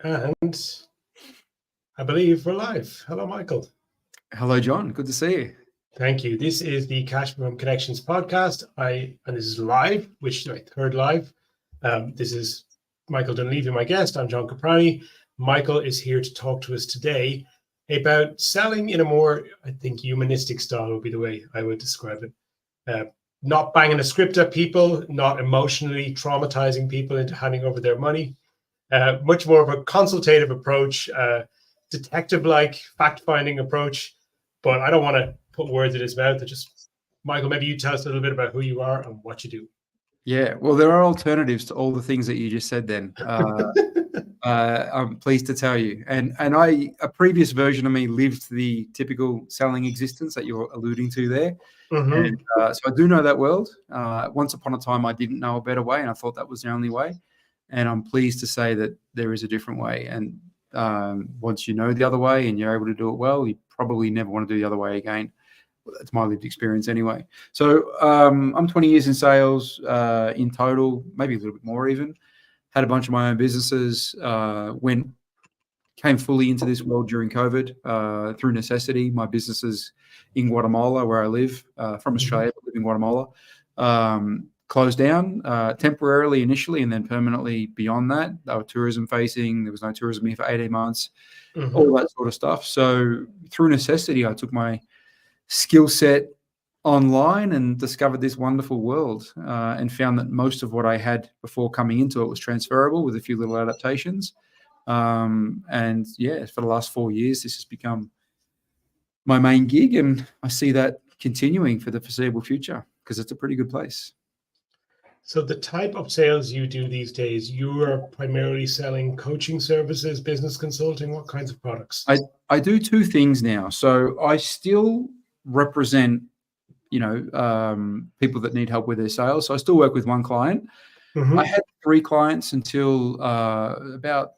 And I believe we're live. Hello, Michael. Hello, John. Good to see you. Thank you. This is the Cash From Connections podcast. And this is live, which is my third live. This is Michael Dunlevy, my guest. I'm John Caprani. Michael is here to talk to us today about selling in a more, I think, humanistic style would be the way I would describe it. Not banging a script at people, not emotionally traumatizing people into handing over their money. Much more of a consultative approach, detective-like fact-finding approach. But I don't want to put words in his mouth. Michael, maybe you tell us a little bit about who you are and what you do. Yeah, well, there are alternatives to all the things that you just said then. I'm pleased to tell you. And a previous version of me lived the typical selling existence that you're alluding to there. Mm-hmm. And so I do know that world. Once upon a time, I didn't know a better way, and I thought that was the only way. And I'm pleased to say that there is a different way. And once you know the other way and you're able to do it well, you probably never want to do the other way again. That's my lived experience anyway. So I'm 20 years in sales in total, maybe a little bit more even. Had a bunch of my own businesses, came fully into this world during COVID through necessity. My business is in Guatemala, where I live, from Australia, but live in Guatemala. Closed down temporarily initially and then permanently beyond that. They were tourism facing. There was no tourism here for 18 months, all that sort of stuff. So through necessity, I took my skill set online and discovered this wonderful world and found that most of what I had before coming into it was transferable with a few little adaptations. And yeah, for the last 4 years, this has become my main gig, and I see that continuing for the foreseeable future because it's a pretty good place. So the type of sales you do these days, you are primarily selling coaching services, business consulting, what kinds of products? I do two things now. So I still represent, people that need help with their sales. So I still work with one client. I had 3 clients until about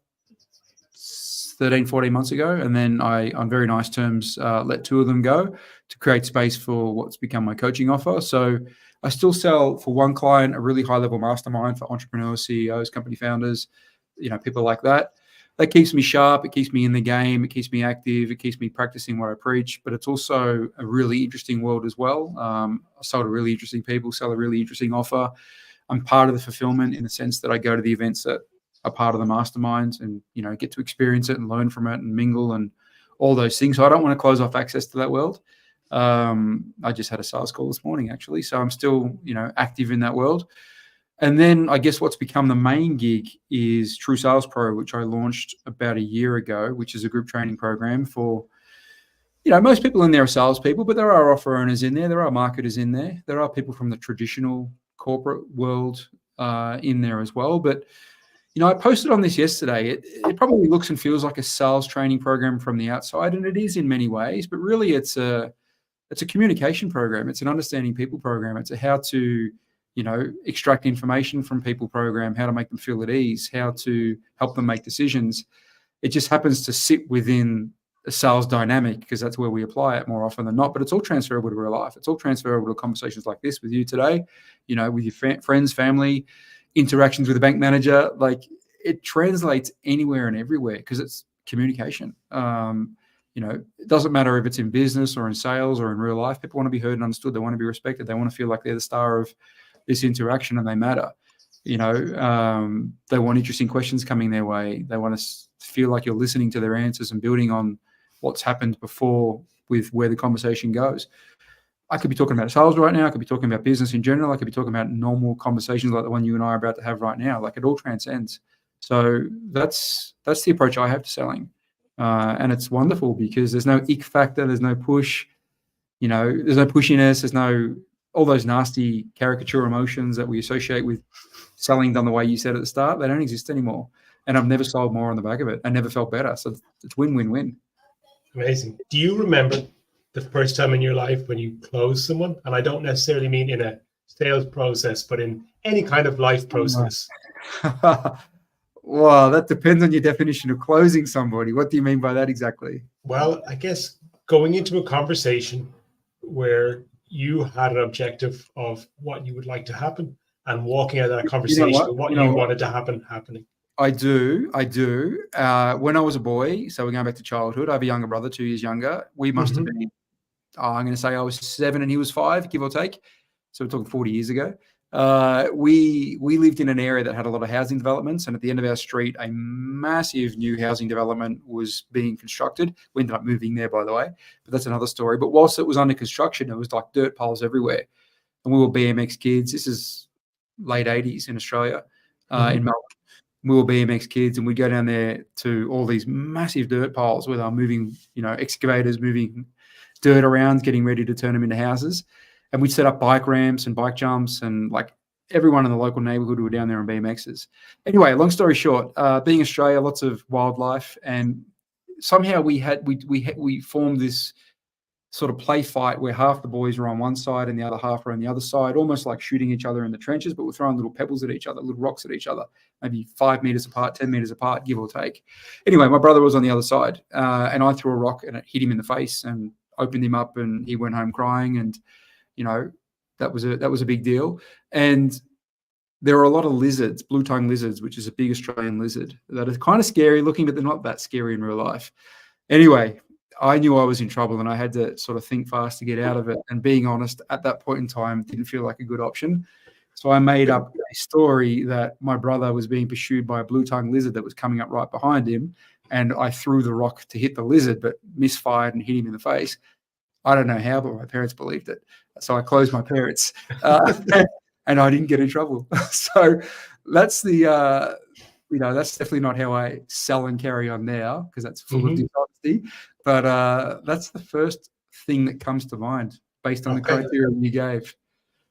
13, 14 months ago. And then I, on very nice terms, let 2 of them go to create space for what's become my coaching offer. So I still sell for one client, a really high-level mastermind for entrepreneurs, CEOs, company founders, people like that. That keeps me sharp. It keeps me in the game. It keeps me active. It keeps me practicing what I preach. But it's also a really interesting world as well. I sell to really interesting people, sell a really interesting offer. I'm part of the fulfillment in the sense that I go to the events that are part of the masterminds and, get to experience it and learn from it and mingle and all those things. So I don't want to close off access to that world. I just had a sales call this morning, actually. So I'm still, active in that world. And then I guess what's become the main gig is True Sales Pro, which I launched about a year ago, which is a group training program for, most people in there are salespeople, but there are offer owners in there. There are marketers in there. There are people from the traditional corporate world in there as well. But, I posted on this yesterday. It probably looks and feels like a sales training program from the outside, and it is in many ways, but really it's a communication program. It's an understanding people program. It's a how to, extract information from people program, how to make them feel at ease, how to help them make decisions. It just happens to sit within a sales dynamic because that's where we apply it more often than not, but it's all transferable to real life. It's all transferable to conversations like this with you today, with your friends, family, interactions with a bank manager. Like it translates anywhere and everywhere because it's communication. It doesn't matter if it's in business or in sales or in real life. People want to be heard and understood. They want to be respected. They want to feel like they're the star of this interaction and they matter. They want interesting questions coming their way. They want to feel like you're listening to their answers and building on what's happened before with where the conversation goes. I could be talking about sales right now. I could be talking about business in general. I could be talking about normal conversations like the one you and I are about to have right now. Like it all transcends. So that's the approach I have to selling. And it's wonderful because there's no ick factor. There's no push, there's no pushiness. There's no all those nasty caricature emotions that we associate with selling done the way you said at the start. They don't exist anymore. And I've never sold more on the back of it. I never felt better. So it's win-win-win. Amazing. Do you remember the first time in your life when you closed someone? And I don't necessarily mean in a sales process, but in any kind of life process. Well, that depends on your definition of closing somebody. What do you mean by that exactly? Well, I guess going into a conversation where you had an objective of what you would like to happen and walking out of that conversation, what you wanted to happen happening. I do. When I was a boy, so we're going back to childhood, I have a younger brother, 2 years younger. We must have been, I'm going to say I was 7 and he was 5, give or take. So we're talking 40 years ago. We lived in an area that had a lot of housing developments, and at the end of our street, a massive new housing development was being constructed. We ended up moving there, by the way, but that's another story. But whilst it was under construction, it was like dirt piles everywhere, and we were BMX kids. This is late 80s in Australia, in Melbourne. We were BMX kids, and we'd go down there to all these massive dirt piles where they were moving, excavators moving dirt around, getting ready to turn them into houses. And we'd set up bike ramps and bike jumps, and like everyone in the local neighborhood were down there on BMXs. Anyway, long story short, being Australia, lots of wildlife, and somehow we formed this sort of play fight where half the boys were on one side and the other half were on the other side, almost like shooting each other in the trenches, but we're throwing little pebbles at each other, little rocks at each other, maybe 5 meters apart, 10 meters apart, give or take. Anyway, my brother was on the other side, and I threw a rock and it hit him in the face and opened him up, and he went home crying, and that was a big deal. And there are a lot of lizards, blue-tongued lizards, which is a big Australian lizard that are kind of scary looking, but they're not that scary in real life. Anyway, I knew I was in trouble, and I had to sort of think fast to get out of it. And being honest, at that point in time, didn't feel like a good option. So I made up a story that my brother was being pursued by a blue-tongued lizard that was coming up right behind him, and I threw the rock to hit the lizard, but misfired and hit him in the face. I don't know how, but my parents believed it. So I closed my parents, and I didn't get in trouble. So that's that's definitely not how I sell and carry on now, because that's full of dishonesty. But that's the first thing that comes to mind based on the criteria you gave.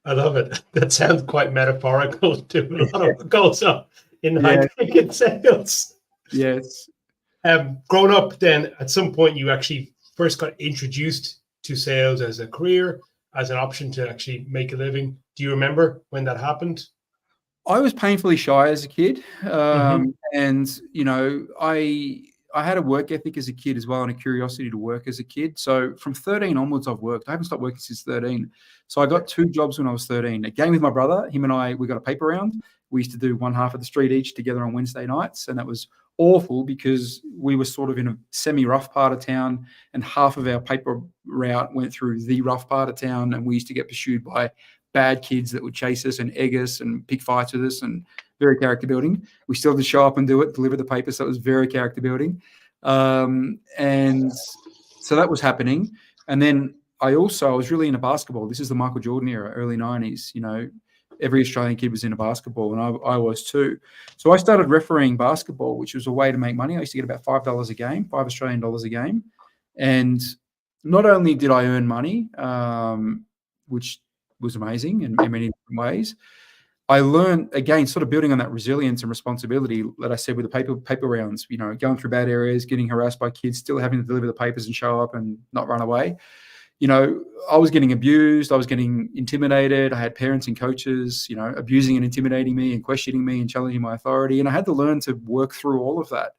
I love it. That sounds quite metaphorical to a lot of what goes on in high-ticket sales. Yes. Growing up, then at some point you actually first got introduced to sales as a career, as an option to actually make a living. Do you remember when that happened? I was painfully shy as a kid. And, I had a work ethic as a kid as well, and a curiosity to work as a kid. So from 13 onwards, I've worked. I haven't stopped working since 13. So I got 2 jobs when I was 13. A game with my brother, him and I, we got a paper round. We used to do one half of the street each together on Wednesday nights. And that was awful because we were sort of in a semi-rough part of town, and half of our paper route went through the rough part of town. And we used to get pursued by bad kids that would chase us and egg us and pick fights with us, and very character building. We still had to show up and do it, deliver the paper. So it was very character building. And so that was happening. And then I was really into basketball. This is the Michael Jordan era, early 90s. Every Australian kid was into basketball, and I was too. So I started refereeing basketball, which was a way to make money. I used to get about $5 a game, $5 Australian dollars a game. And not only did I earn money, which was amazing in many different ways, I learned, again, sort of building on that resilience and responsibility that I said with the paper rounds, going through bad areas, getting harassed by kids, still having to deliver the papers and show up and not run away. I was getting abused. I was getting intimidated. I had parents and coaches, abusing and intimidating me and questioning me and challenging my authority. And I had to learn to work through all of that.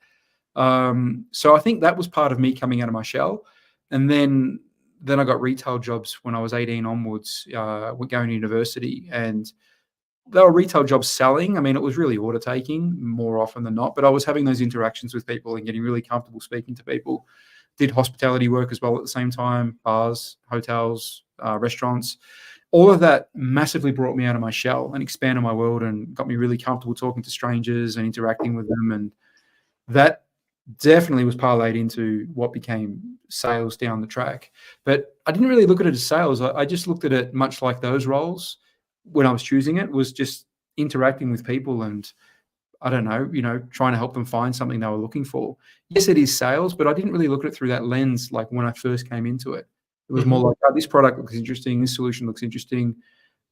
So I think that was part of me coming out of my shell. And then I got retail jobs when I was 18 onwards, going to university, and they were retail jobs selling. I mean, it was really order taking more often than not, but I was having those interactions with people and getting really comfortable speaking to people. Did hospitality work as well at the same time, bars, hotels, restaurants. All of that massively brought me out of my shell and expanded my world and got me really comfortable talking to strangers and interacting with them. And that definitely was parlayed into what became sales down the track. But I didn't really look at it as sales. I just looked at it much like those roles when I was choosing it, was just interacting with people and, I don't know, trying to help them find something they were looking for. Yes, it is sales, but I didn't really look at it through that lens like when I first came into it. It was more like, this product looks interesting, this solution looks interesting.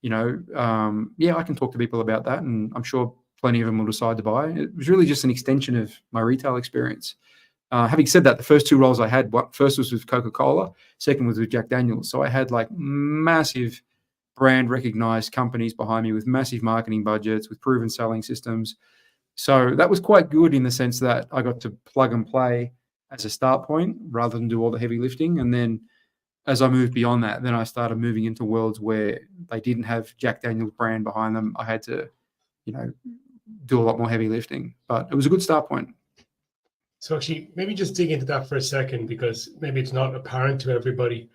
I can talk to people about that, and I'm sure plenty of them will decide to buy. It was really just an extension of my retail experience. Having said that, the first 2 roles I had, first was with Coca-Cola, second was with Jack Daniels. So I had like massive brand recognized companies behind me with massive marketing budgets, with proven selling systems. So that was quite good in the sense that I got to plug and play as a start point rather than do all the heavy lifting. And then as I moved beyond that, then I started moving into worlds where they didn't have Jack Daniels brand behind them. I had to, do a lot more heavy lifting. But it was a good start point. So actually, maybe just dig into that for a second, because maybe it's not apparent to everybody.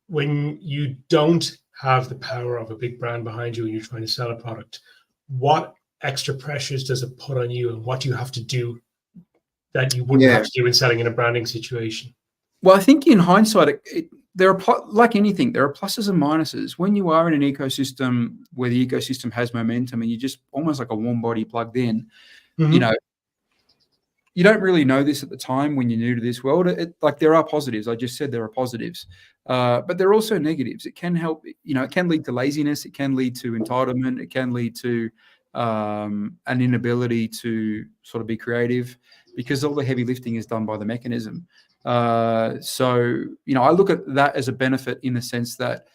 When you don't have the power of a big brand behind you and you're trying to sell a product, what extra pressures does it put on you, and what do you have to do that you wouldn't have to do in selling in a branding situation? Well, I think in hindsight, there are, like anything, there are pluses and minuses. When you are in an ecosystem where the ecosystem has momentum and you're just almost like a warm body plugged in, you know, you don't really know this at the time when you're new to this world. Like, there are positives. I just said there are positives, but there are also negatives. It can help, it can lead to laziness. It can lead to entitlement. It can lead to an inability to sort of be creative, because all the heavy lifting is done by the mechanism. So, I look at that as a benefit in the sense that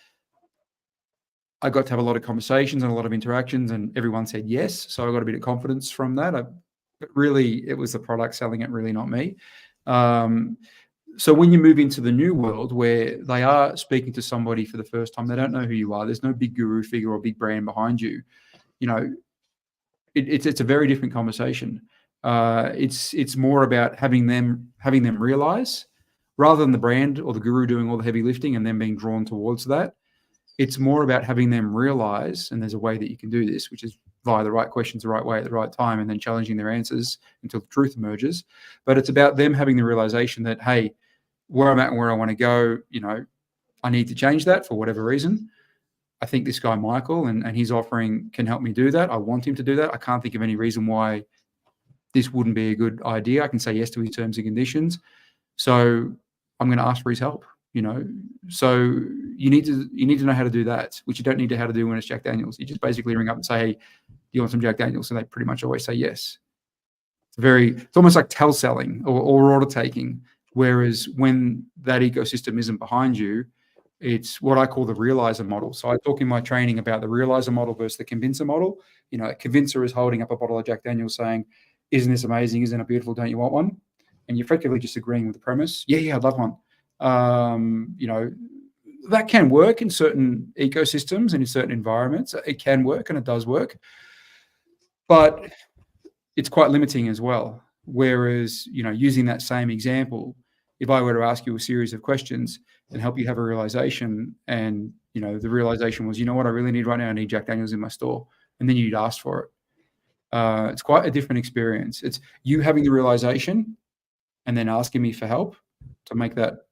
I got to have a lot of conversations and a lot of interactions, and everyone said yes. So I got a bit of confidence from that. But really, it was the product selling it, really not me. So when you move into the new world where they are speaking to somebody for the first time, they don't know who you are. There's no big guru figure or big brand behind you. It's a very different conversation. It's more about having them realize, rather than the brand or the guru doing all the heavy lifting and them being drawn towards that. It's more about having them realize, and there's a way that you can do this, which is via the right questions, the right way at the right time, and then challenging their answers until the truth emerges. But it's about them having the realization that, hey, where I'm at and where I want to go, I need to change that for whatever reason. I think this guy, Michael, and his offering can help me do that. I want him to do that. I can't think of any reason why this wouldn't be a good idea. I can say yes to his terms and conditions. So I'm going to ask for his help, So you need to know how to do that, which you don't need to how to do when it's Jack Daniels. You just basically ring up and say, hey, do you want some Jack Daniels? And they pretty much always say yes. It's almost like selling or order taking. Whereas when that ecosystem isn't behind you, it's what I call the realizer model. So I talk in my training about the realizer model versus the convincer model. A convincer is holding up a bottle of Jack Daniels saying, isn't this amazing? Isn't it beautiful? Don't you want one? And you're effectively just agreeing with the premise. Yeah, I'd love one. That can work in certain ecosystems and in certain environments. It can work, and it does work, but it's quite limiting as well. Whereas, using that same example, if I were to ask you a series of questions and help you have a realization, and, the realization was, what I really need right now, I need Jack Daniels in my store. And then you'd ask for it. It's quite a different experience. It's you having the realization and then asking me for help to make that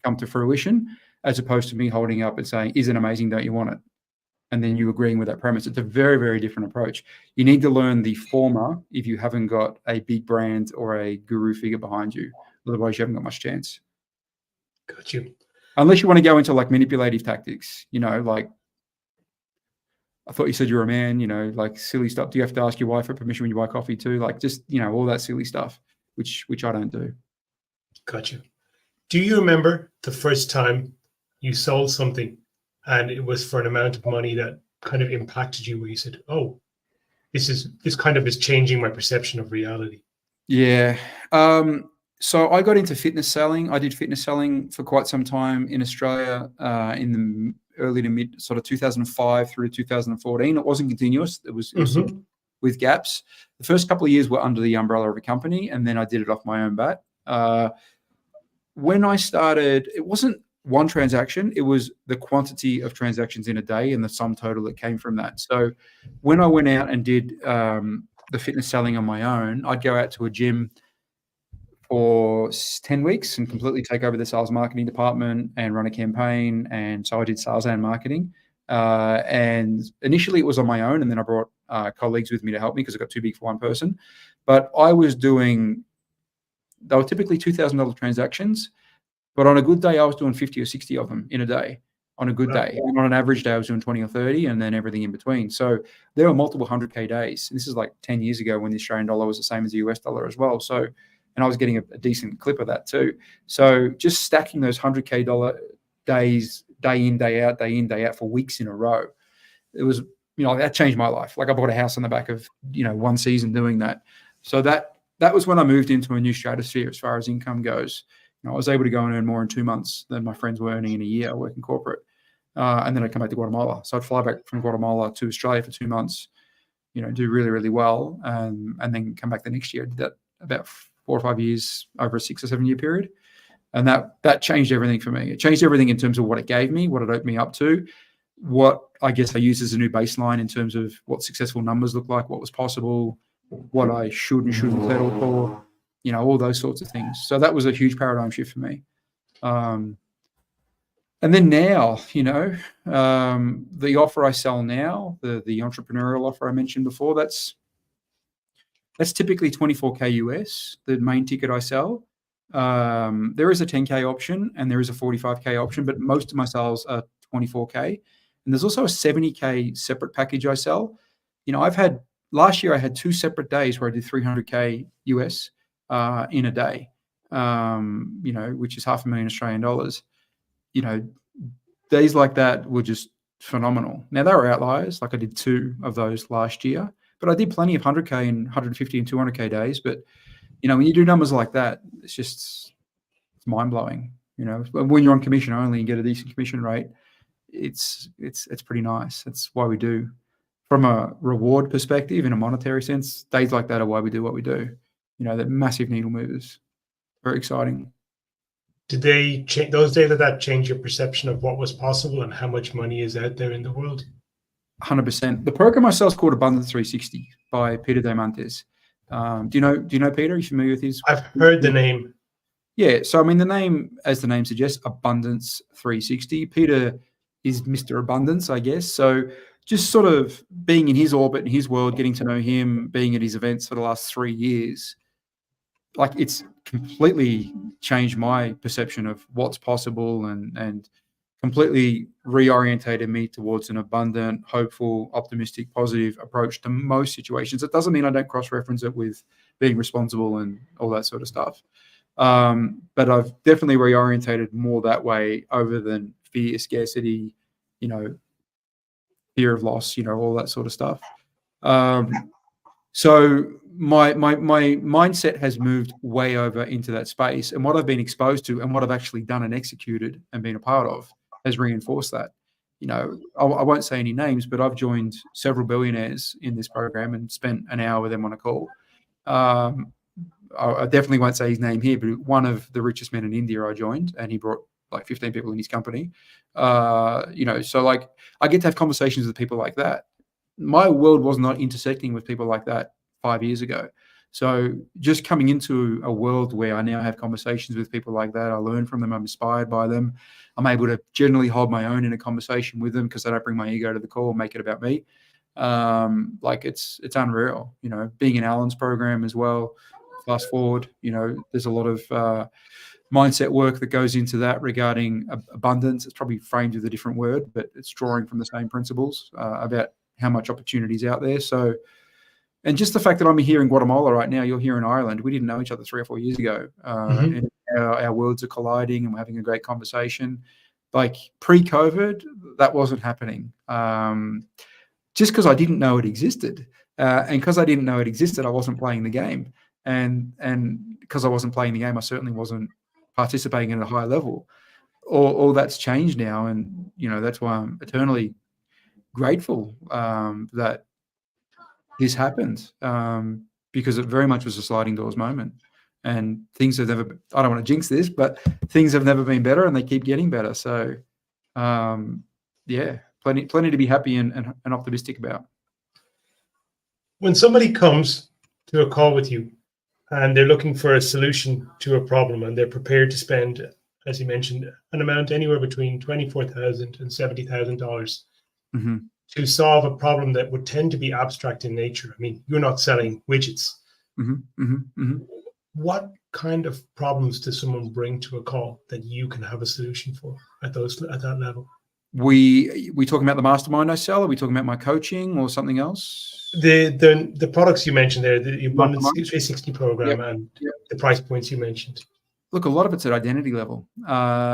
come to fruition, as opposed to me holding up and saying, isn't amazing, don't you want it? And then you agreeing with that premise. It's a very, very different approach. You need to learn the former if you haven't got a big brand or a guru figure behind you. Otherwise, you haven't got much chance. Got you. Unless you want to go into like manipulative tactics, like, I thought you said you were a man, like silly stuff. Do you have to ask your wife for permission when you buy coffee too? Like, just, all that silly stuff, which I don't do. Got you. Do you remember the first time you sold something and it was for an amount of money that kind of impacted you, where you said, oh, this kind of is changing my perception of reality? Yeah. So I got into fitness selling. I did fitness selling for quite some time in Australia in the early to mid sort of 2005 through 2014. It wasn't continuous. It was sort of with gaps. The first couple of years were under the umbrella of a company, and then I did it off my own bat. When I started, it wasn't one transaction. It was the quantity of transactions in a day and the sum total that came from that. So when I went out and did the fitness selling on my own, I'd go out to a gym for 10 weeks and completely take over the sales marketing department and run a campaign. And so I did sales and marketing. And initially it was on my own, and then I brought colleagues with me to help me because it got too big for one person. But they were typically $2,000 transactions, but on a good day, I was doing 50 or 60 of them in a day on a good day. And on an average day, I was doing 20 or 30, and then everything in between. So there were multiple 100K days. And this is like 10 years ago when the Australian dollar was the same as the US dollar as well. So, and I was getting a decent clip of that too. So just stacking those 100K dollar days, day in, day out for weeks in a row. It was, that changed my life. Like, I bought a house on the back of, one season doing that. So that was when I moved into a new stratosphere as far as income goes. I was able to go and earn more in 2 months than my friends were earning in a year working corporate. And then I'd come back to Guatemala. So I'd fly back from Guatemala to Australia for 2 months, do really, really well, and then come back the next year. I did that about 4 or 5 years over a 6 or 7 year period. And that changed everything for me. It changed everything in terms of what it gave me, what it opened me up to, what I guess I used as a new baseline in terms of what successful numbers look like, what was possible, what I should and shouldn't settle for, all those sorts of things. So that was a huge paradigm shift for me. And then now, the offer I sell now, the entrepreneurial offer I mentioned before, that's typically 24K US, the main ticket I sell. There is a 10K option and there is a 45K option, but most of my sales are 24K. And there's also a 70K separate package I sell. Last year I had 2 separate days where I did 300K US in a day, which is $500,000 Australian dollars. Days like that were just phenomenal. Now, they were outliers. Like I did 2 of those last year, but I did plenty of 100K and 150 and 200K days. But, when you do numbers like that, it's mind blowing. When you're on commission only and get a decent commission rate, it's pretty nice. That's why we do. From a reward perspective, in a monetary sense, days like that are why we do what we do. They're massive needle movers. Very exciting. Did they change those days? Did that change your perception of what was possible and how much money is out there in the world? 100%. The program I sell is called Abundance 360 by Peter Diamandis. Do you know Peter? Are you familiar with his? I've heard the name. Yeah. So, the name, as the name suggests, Abundance 360. Peter is Mr. Abundance, I guess. So just sort of being in his orbit, in his world, getting to know him, being at his events for the last 3 years, like it's completely changed my perception of what's possible and completely reorientated me towards an abundant, hopeful, optimistic, positive approach to most situations. It doesn't mean I don't cross-reference it with being responsible and all that sort of stuff. But I've definitely reorientated more that way over than fear, scarcity, fear of loss, all that sort of stuff. So my mindset has moved way over into that space, and what I've been exposed to and what I've actually done and executed and been a part of has reinforced that. I won't say any names, but I've joined several billionaires in this program and spent an hour with them on a call. I definitely won't say his name here, but one of the richest men in India I joined, and he brought like 15 people in his company. So like I get to have conversations with people like that. My world was not intersecting with people like that 5 years ago. So just coming into a world where I now have conversations with people like that, I learn from them, I'm inspired by them. I'm able to generally hold my own in a conversation with them because I don't bring my ego to the call and make it about me. Like it's unreal, being in Alan's program as well. Fast forward, there's a lot of mindset work that goes into that regarding abundance. It's probably framed with a different word, but it's drawing from the same principles about how much opportunity is out there. So, and just the fact that I'm here in Guatemala right now, you're here in Ireland. We didn't know each other 3 or 4 years ago. And our worlds are colliding and we're having a great conversation. Like pre-COVID, that wasn't happening. Just because I didn't know it existed. And because I didn't know it existed, I wasn't playing the game. And because I wasn't playing the game, I certainly wasn't participating at a high level. All that's changed now. And, that's why I'm eternally grateful that this happened, because it very much was a sliding doors moment. And things have never, I don't want to jinx this, but things have never been better and they keep getting better. So, plenty to be happy and optimistic about. When somebody comes to a call with you and they're looking for a solution to a problem and they're prepared to spend, as you mentioned, an amount anywhere between $24,000 and $70,000 to solve a problem that would tend to be abstract in nature. I mean, you're not selling widgets. What kind of problems does someone bring to a call that you can have a solution for at that level? We talking about the mastermind I sell? Are we talking about my coaching or something else? The products you mentioned there, the Abundance 360 program, and the price points you mentioned. Look, a lot of it's at identity level.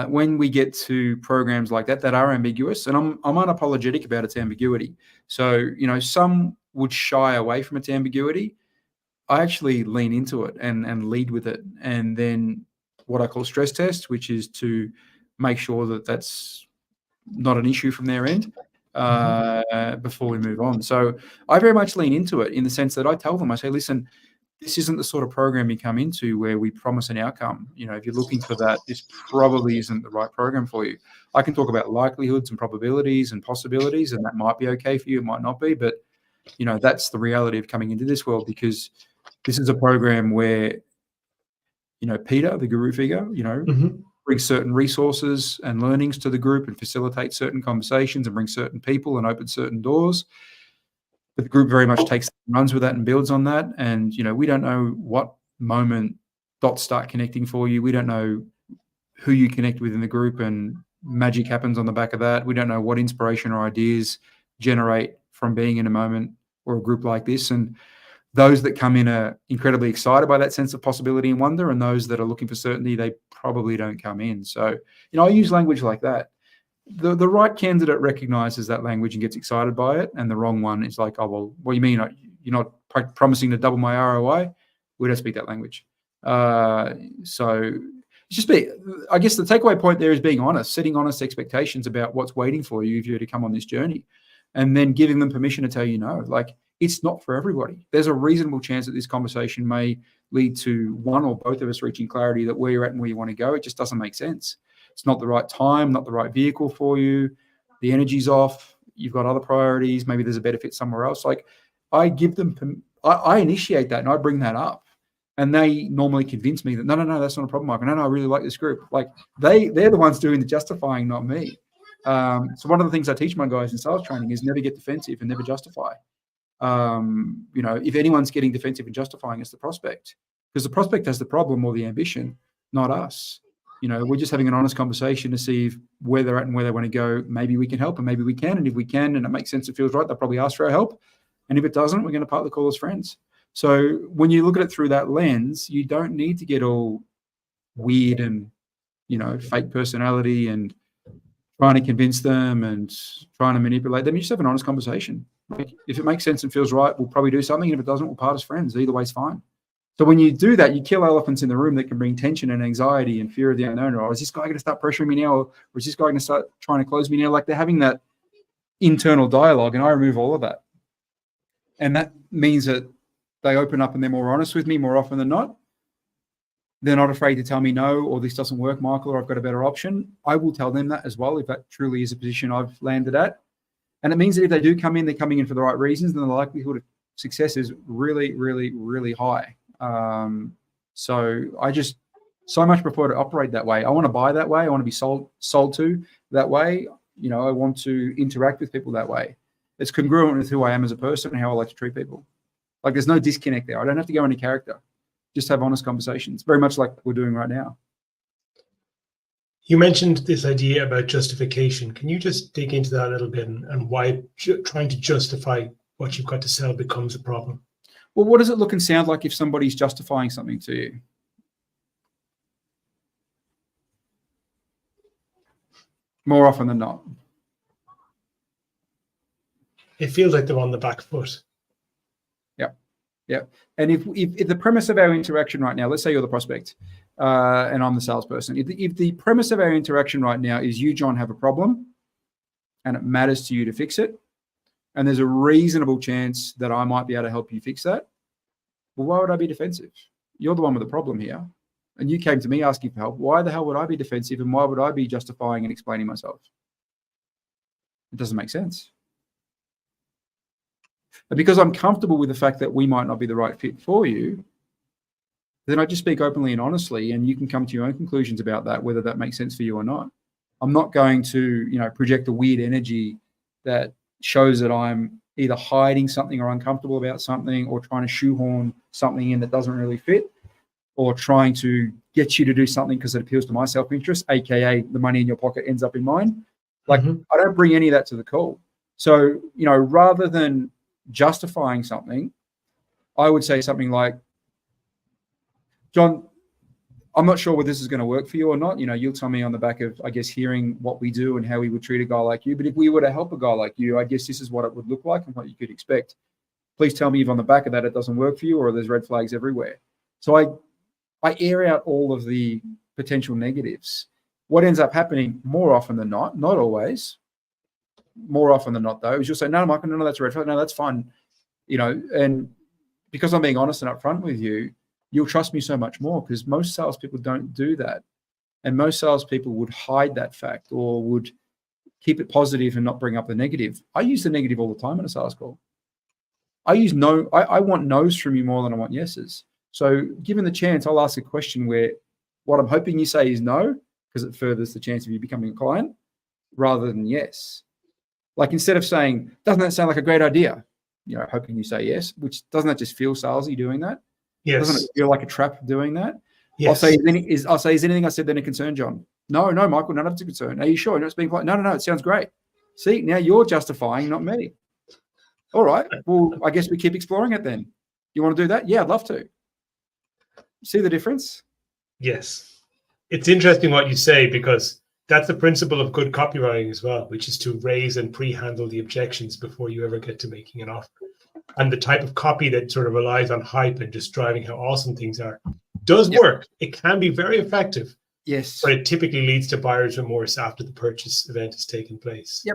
When we get to programs like that are ambiguous, and I'm unapologetic about its ambiguity. So, some would shy away from its ambiguity. I actually lean into it and lead with it. And then what I call stress test, which is to make sure that that's not an issue from their end. before we move on. So I very much lean into it in the sense that I tell them, I say, listen, this isn't the sort of program you come into where we promise an outcome. If you're looking for that, this probably isn't the right program for you. I can talk about likelihoods and probabilities and possibilities, and that might be okay for you, it might not be, but that's the reality of coming into this world, because this is a program where Peter, the guru figure, brings certain resources and learnings to the group and facilitates certain conversations and brings certain people and opens certain doors. But the group very much takes and runs with that and builds on that. And, we don't know what moment dots start connecting for you. We don't know who you connect with in the group and magic happens on the back of that. We don't know what inspiration or ideas generate from being in a moment or a group like this. And those that come in are incredibly excited by that sense of possibility and wonder, and those that are looking for certainty, they probably don't come in. So, I use language like that. The right candidate recognizes that language and gets excited by it, and the wrong one is like, oh, well, what do you mean? You're not promising to double my ROI? We don't speak that language. So it's just I guess the takeaway point there is being honest, setting honest expectations about what's waiting for you if you're to come on this journey, and then giving them permission to tell you no. Like, it's not for everybody. There's a reasonable chance that this conversation may lead to one or both of us reaching clarity that where you're at and where you want to go, it just doesn't make sense. It's not the right time, not the right vehicle for you. The energy's off. You've got other priorities. Maybe there's a better fit somewhere else. Like, I give them, I initiate that and I bring that up. And they normally convince me that, no, that's not a problem, Michael. No, I really like this group. Like, they're the ones doing the justifying, not me. So one of the things I teach my guys in sales training is never get defensive and never justify. If anyone's getting defensive and justifying, it's the prospect, because the prospect has the problem or the ambition, not us. We're just having an honest conversation to see where they're at and where they want to go. Maybe we can help, and maybe we can. And if we can, and it makes sense, it feels right, they'll probably ask for our help. And if it doesn't, we're going to part the call as friends. So when you look at it through that lens, you don't need to get all weird and, fake personality and trying to convince them and trying to manipulate them. You just have an honest conversation. Like, if it makes sense and feels right, we'll probably do something. And if it doesn't, we'll part as friends. Either way's fine. So when you do that, you kill elephants in the room that can bring tension and anxiety and fear of the unknown. Or is this guy going to start pressuring me now? Or is this guy going to start trying to close me now? Like, they're having that internal dialogue, and I remove all of that. And that means that they open up and they're more honest with me more often than not. They're not afraid to tell me no, or this doesn't work, Michael, or I've got a better option. I will tell them that as well, if that truly is a position I've landed at. And it means that if they do come in, they're coming in for the right reasons, then the likelihood of success is really, really, really high. So I just so much prefer to operate that way. I want to buy that way. I want to be sold to that way. I want to interact with people that way. It's congruent with who I am as a person and how I like to treat people. Like, there's no disconnect there. I don't have to go into character. Just have honest conversations, very much like we're doing right now. You mentioned this idea about justification. Can you just dig into that a little bit and why trying to justify what you've got to sell becomes a problem? Well, what does it look and sound like if somebody's justifying something to you? More often than not. It feels like they're on the back foot. Yeah. And if the premise of our interaction right now, let's say you're the prospect and I'm the salesperson. If the premise of our interaction right now is you, John, have a problem and it matters to you to fix it, and there's a reasonable chance that I might be able to help you fix that, well, why would I be defensive? You're the one with the problem here. And you came to me asking for help. Why the hell would I be defensive, and why would I be justifying and explaining myself? It doesn't make sense. And because I'm comfortable with the fact that we might not be the right fit for you, then I just speak openly and honestly, and you can come to your own conclusions about that, whether that makes sense for you or not. I'm not going to, project a weird energy that shows that I'm either hiding something or uncomfortable about something, or trying to shoehorn something in that doesn't really fit, or trying to get you to do something because it appeals to my self-interest, aka the money in your pocket ends up in mine. Like, I don't bring any of that to the call. So, rather than justifying something, I would say something like, John, I'm not sure whether this is going to work for you or not. You'll tell me on the back of, I guess, hearing what we do and how we would treat a guy like you. But if we were to help a guy like you, I guess this is what it would look like and what you could expect. Please tell me if on the back of that it doesn't work for you, or there's red flags everywhere. So I air out all of the potential negatives. What ends up happening more often than not always, more often than not, though, is you'll say, no, Michael, no, that's a red flag. No, that's fine. And because I'm being honest and upfront with you, you'll trust me so much more, because most salespeople don't do that. And most salespeople would hide that fact or would keep it positive and not bring up the negative. I use the negative all the time in a sales call. I want no's from you more than I want yeses. So given the chance, I'll ask a question where what I'm hoping you say is no, because it furthers the chance of you becoming a client, rather than yes. Like, instead of saying, doesn't that sound like a great idea? Hoping you say yes, which doesn't that just feel salesy doing that? Yes. Doesn't it feel like a trap doing that? Yes. I'll say, is anything I said then a concern, John? No, Michael, none of it's a concern. Are you sure? You're not being polite? No, it sounds great. See, now you're justifying, not me. All right. Well, I guess we keep exploring it then. You want to do that? Yeah, I'd love to. See the difference? Yes. It's interesting what you say, because that's the principle of good copywriting as well, which is to raise and pre-handle the objections before you ever get to making an offer. And the type of copy that sort of relies on hype and just driving how awesome things are does work. It can be very effective. Yes. But it typically leads to buyer's remorse after the purchase event has taken place.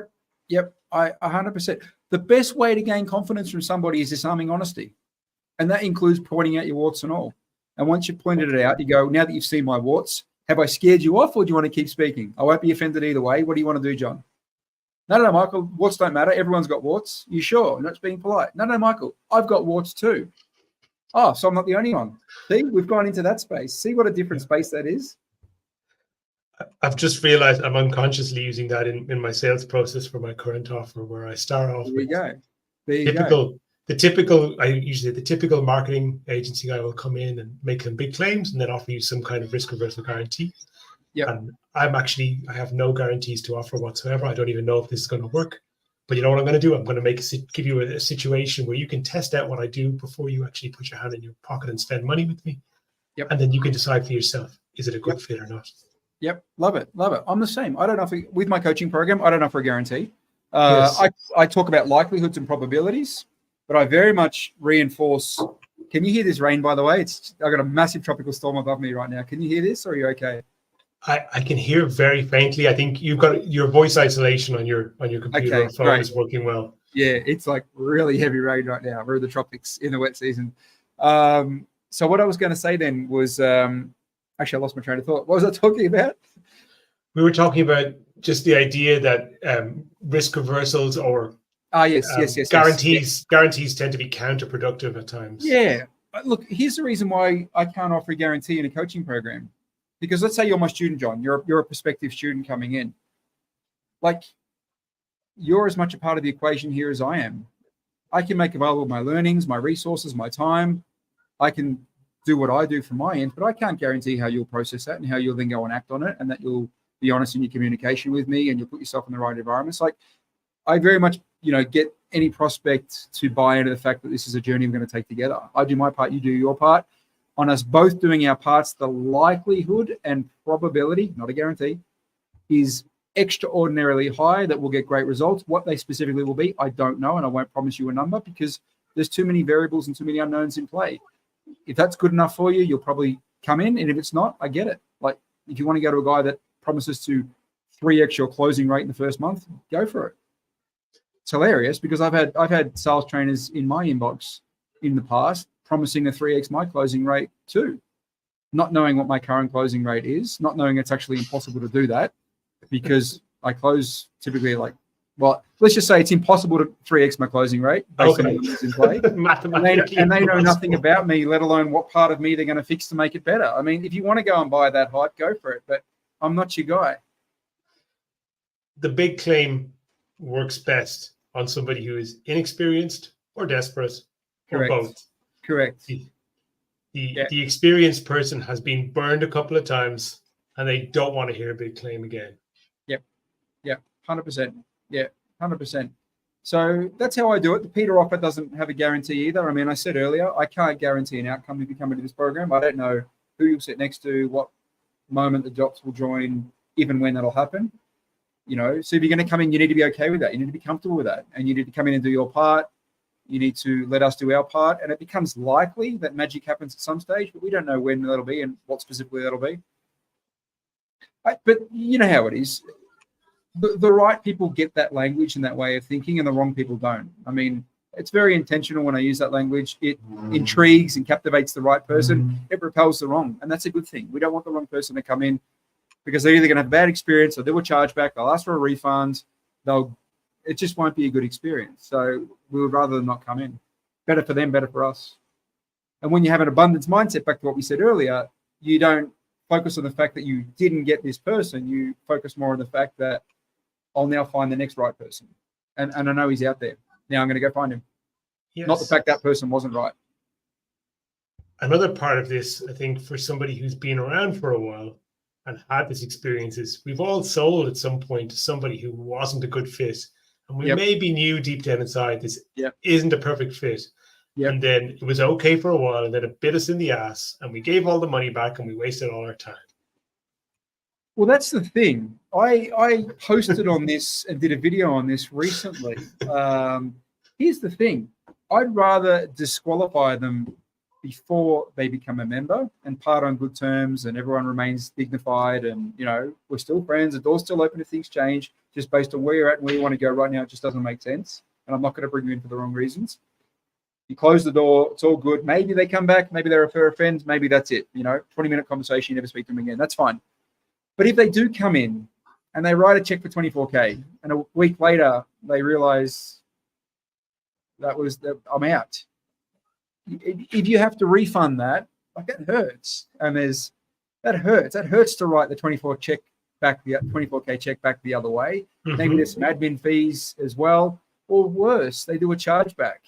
Yep. I 100%. The best way to gain confidence from somebody is disarming honesty. And that includes pointing out your warts and all. And once you've pointed it out, you go, now that you've seen my warts, have I scared you off, or do you want to keep speaking? I won't be offended either way. What do you want to do, John? No, Michael, warts don't matter. Everyone's got warts. You sure? Not being polite. No, Michael, I've got warts too. Oh, so I'm not the only one. See, we've gone into that space. See what a different space that is? I've just realized I'm unconsciously using that in my sales process for my current offer, where I start off with the typical marketing agency guy will come in and make some big claims and then offer you some kind of risk reversal guarantee. Yeah. And I have no guarantees to offer whatsoever. I don't even know if this is going to work. But you know what I'm going to do? I'm going to give you a situation where you can test out what I do before you actually put your hand in your pocket and spend money with me. Yep. And then you can decide for yourself, is it a good fit or not? Yep. Love it. I'm the same. I don't offer, with my coaching program, I don't offer a guarantee. I talk about likelihoods and probabilities, but I very much reinforce. Can you hear this rain, by the way? I've got a massive tropical storm above me right now. Can you hear this, or are you okay? I can hear very faintly. I think you've got your voice isolation on your computer or phone is working well. Yeah, it's like really heavy rain right now. We're in the tropics in the wet season. So what I was going to say then was, actually, I lost my train of thought. What was I talking about? We were talking about just the idea that risk reversals or guarantees tend to be counterproductive at times. Yeah. Look, here's the reason why I can't offer a guarantee in a coaching program. Because let's say you're my student, John. You're a prospective student coming in. Like, you're as much a part of the equation here as I am. I can make available my learnings, my resources, my time. I can do what I do from my end, but I can't guarantee how you'll process that and how you'll then go and act on it, and that you'll be honest in your communication with me and you'll put yourself in the right environments. Like, I very much, get any prospect to buy into the fact that this is a journey we're going to take together. I do my part, you do your part. On us both doing our parts, the likelihood and probability, not a guarantee, is extraordinarily high that we'll get great results. What they specifically will be, I don't know, and I won't promise you a number because there's too many variables and too many unknowns in play. If that's good enough for you, you'll probably come in, and if it's not, I get it. Like, if you want to go to a guy that promises to 3x your closing rate in the first month, go for it. It's hilarious because I've had sales trainers in my inbox in the past promising a 3x my closing rate too, not knowing what my current closing rate is, not knowing it's actually impossible to do that because I close typically let's just say it's impossible to 3x my closing rate based on what's in play. and they know nothing about me, let alone what part of me they're going to fix to make it better. I mean, if you want to go and buy that hype, go for it, but I'm not your guy. The big claim works best on somebody who is inexperienced or desperate or both. Correct. The experienced person has been burned a couple of times and they don't want to hear a big claim again. Yep. 100%. Yeah, 100%. So that's how I do it. The Peter offer doesn't have a guarantee either. I mean, I said earlier, I can't guarantee an outcome if you come into this program. I don't know who you'll sit next to, what moment the dots will join, even when that'll happen. So if you're going to come in, you need to be okay with that. You need to be comfortable with that. And you need to come in and do your part. You need to let us do our part. And it becomes likely that magic happens at some stage, but we don't know when that'll be and what specifically that'll be. But you know how it is. the right people get that language and that way of thinking, and the wrong people don't. I mean, it's very intentional when I use that language. It intrigues and captivates the right person. It repels the wrong, and that's a good thing. We don't want the wrong person to come in because they're either going to have a bad experience or they will charge back. They'll ask for a refund. It just won't be a good experience. So we would rather them not come in. Better for them, better for us. And when you have an abundance mindset, back to what we said earlier, you don't focus on the fact that you didn't get this person. You focus more on the fact that I'll now find the next right person. And I know he's out there. Now I'm going to go find him. Yes. Not the fact that person wasn't right. Another part of this, I think, for somebody who's been around for a while and had this experience is we've all sold at some point to somebody who wasn't a good fit. And we maybe knew deep down inside this isn't a perfect fit. And then it was okay for a while, and then it bit us in the ass, and we gave all the money back, and we wasted all our time. Well, that's the thing. I posted on this and did a video on this recently. Here's the thing. I'd rather disqualify them before they become a member and part on good terms and everyone remains dignified and, you know, we're still friends. The door's still open if things change. Just based on where you're at and where you want to go right now, it just doesn't make sense. And I'm not going to bring you in for the wrong reasons. You close the door, it's all good. Maybe they come back, maybe they refer a friend, maybe that's it. You know, 20-minute conversation, you never speak to them again. That's fine. But if they do come in and they write a check for 24K and a week later they realize I'm out. If you have to refund that, like that hurts. And that hurts to write the 24K check back the other way. Mm-hmm. Maybe there's some admin fees as well. Or worse, they do a chargeback.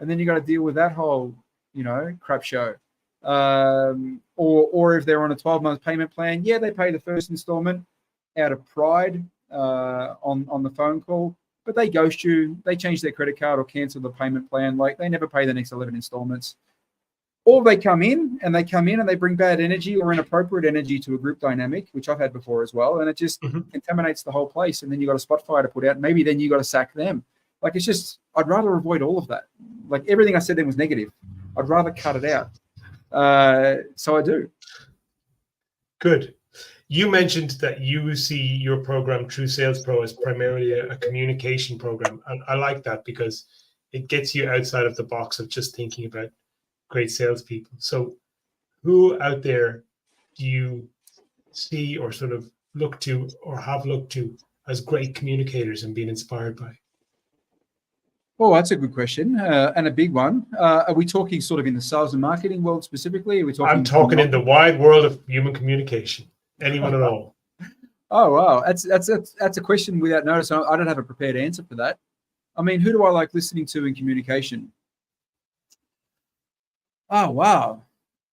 And then you got to deal with that whole, you know, crap show. Or if they're on a 12-month payment plan, they pay the first installment out of pride on the phone call, but they ghost you. They change their credit card or cancel the payment plan. Like they never pay the next 11 installments. Or they come in and they bring bad energy or inappropriate energy to a group dynamic, which I've had before as well, and it just contaminates the whole place. And then you got a spot fire to put out. Maybe then you got to sack them. Like it's just, I'd rather avoid all of that. Like everything I said then was negative. I'd rather cut it out. So I do. Good. You mentioned that you see your program, True Sales Pro, as primarily a communication program. And I like that because it gets you outside of the box of just thinking about great salespeople. So who out there do you see or sort of look to or have looked to as great communicators and been inspired by? Oh, that's a good question and a big one. Are we talking sort of in the sales and marketing world specifically? I'm talking in the wide world of human communication. Anyone at all? Oh, wow. That's a question without notice. I don't have a prepared answer for that. I mean, who do I like listening to in communication? Oh, wow.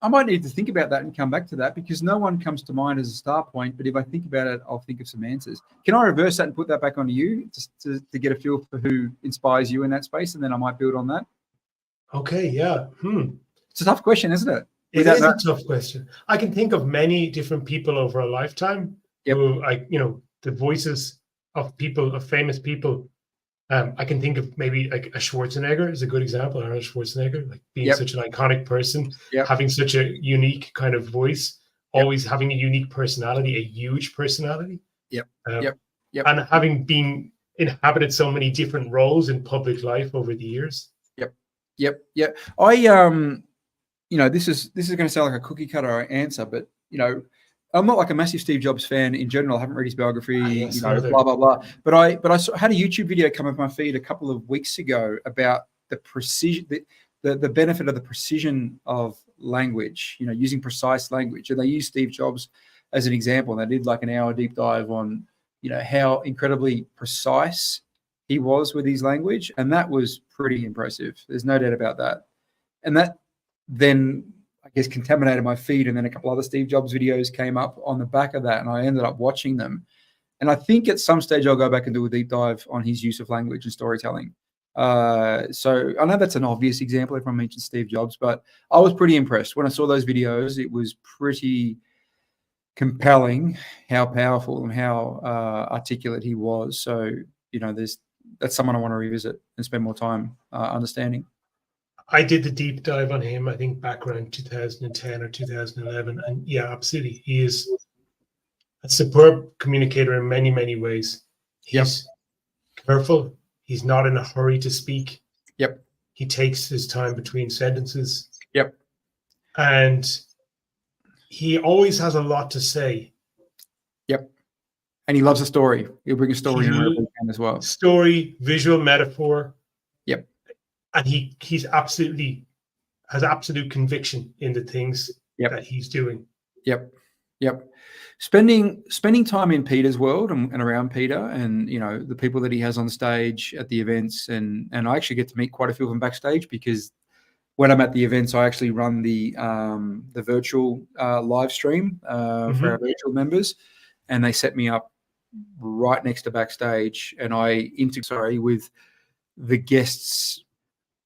I might need to think about that and come back to that because no one comes to mind as a start point. But if I think about it, I'll think of some answers. Can I reverse that and put that back onto you just to get a feel for who inspires you in that space? And then I might build on that. Okay, yeah. It's a tough question, isn't it? It is a tough question. I can think of many different people over a lifetime who, the voices of people, of famous people. I can think of maybe like a Schwarzenegger is a good example. Arnold Schwarzenegger, like being such an iconic person, having such a unique kind of voice, always having a unique personality, a huge personality. And having been inhabited so many different roles in public life over the years. Yep. I this is going to sound like a cookie cutter answer, but I'm not like a massive Steve Jobs fan in general. I haven't read his biography, blah, blah, blah. But I had a YouTube video come up my feed a couple of weeks ago about the precision, the benefit of the precision of language, using precise language. And they used Steve Jobs as an example. And they did like an hour deep dive on, how incredibly precise he was with his language. And that was pretty impressive. There's no doubt about that. And that then I guess contaminated my feed, and then a couple other Steve Jobs videos came up on the back of that, and I ended up watching them. And I think at some stage I'll go back and do a deep dive on his use of language and storytelling. So I know that's an obvious example if I mentioned Steve Jobs, but I was pretty impressed when I saw those videos. It was pretty compelling how powerful and how articulate he was. So that's someone I want to revisit and spend more time understanding. I did the deep dive on him, I think, back around 2010 or 2011. And yeah, absolutely. He is a superb communicator in many, many ways. He's careful. He's not in a hurry to speak. Yep. He takes his time between sentences. Yep. And he always has a lot to say. Yep. And he loves a story. He'll bring a story in wherever he can as well. Story, visual metaphor. Yep. And he's has absolute conviction in the things that he's doing. Yep. Yep. Spending time in Peter's world and around Peter, and the people that he has on stage at the events, and I actually get to meet quite a few of them backstage, because when I'm at the events, I actually run the virtual live stream for our virtual members, and they set me up right next to backstage, and I integrate with the guests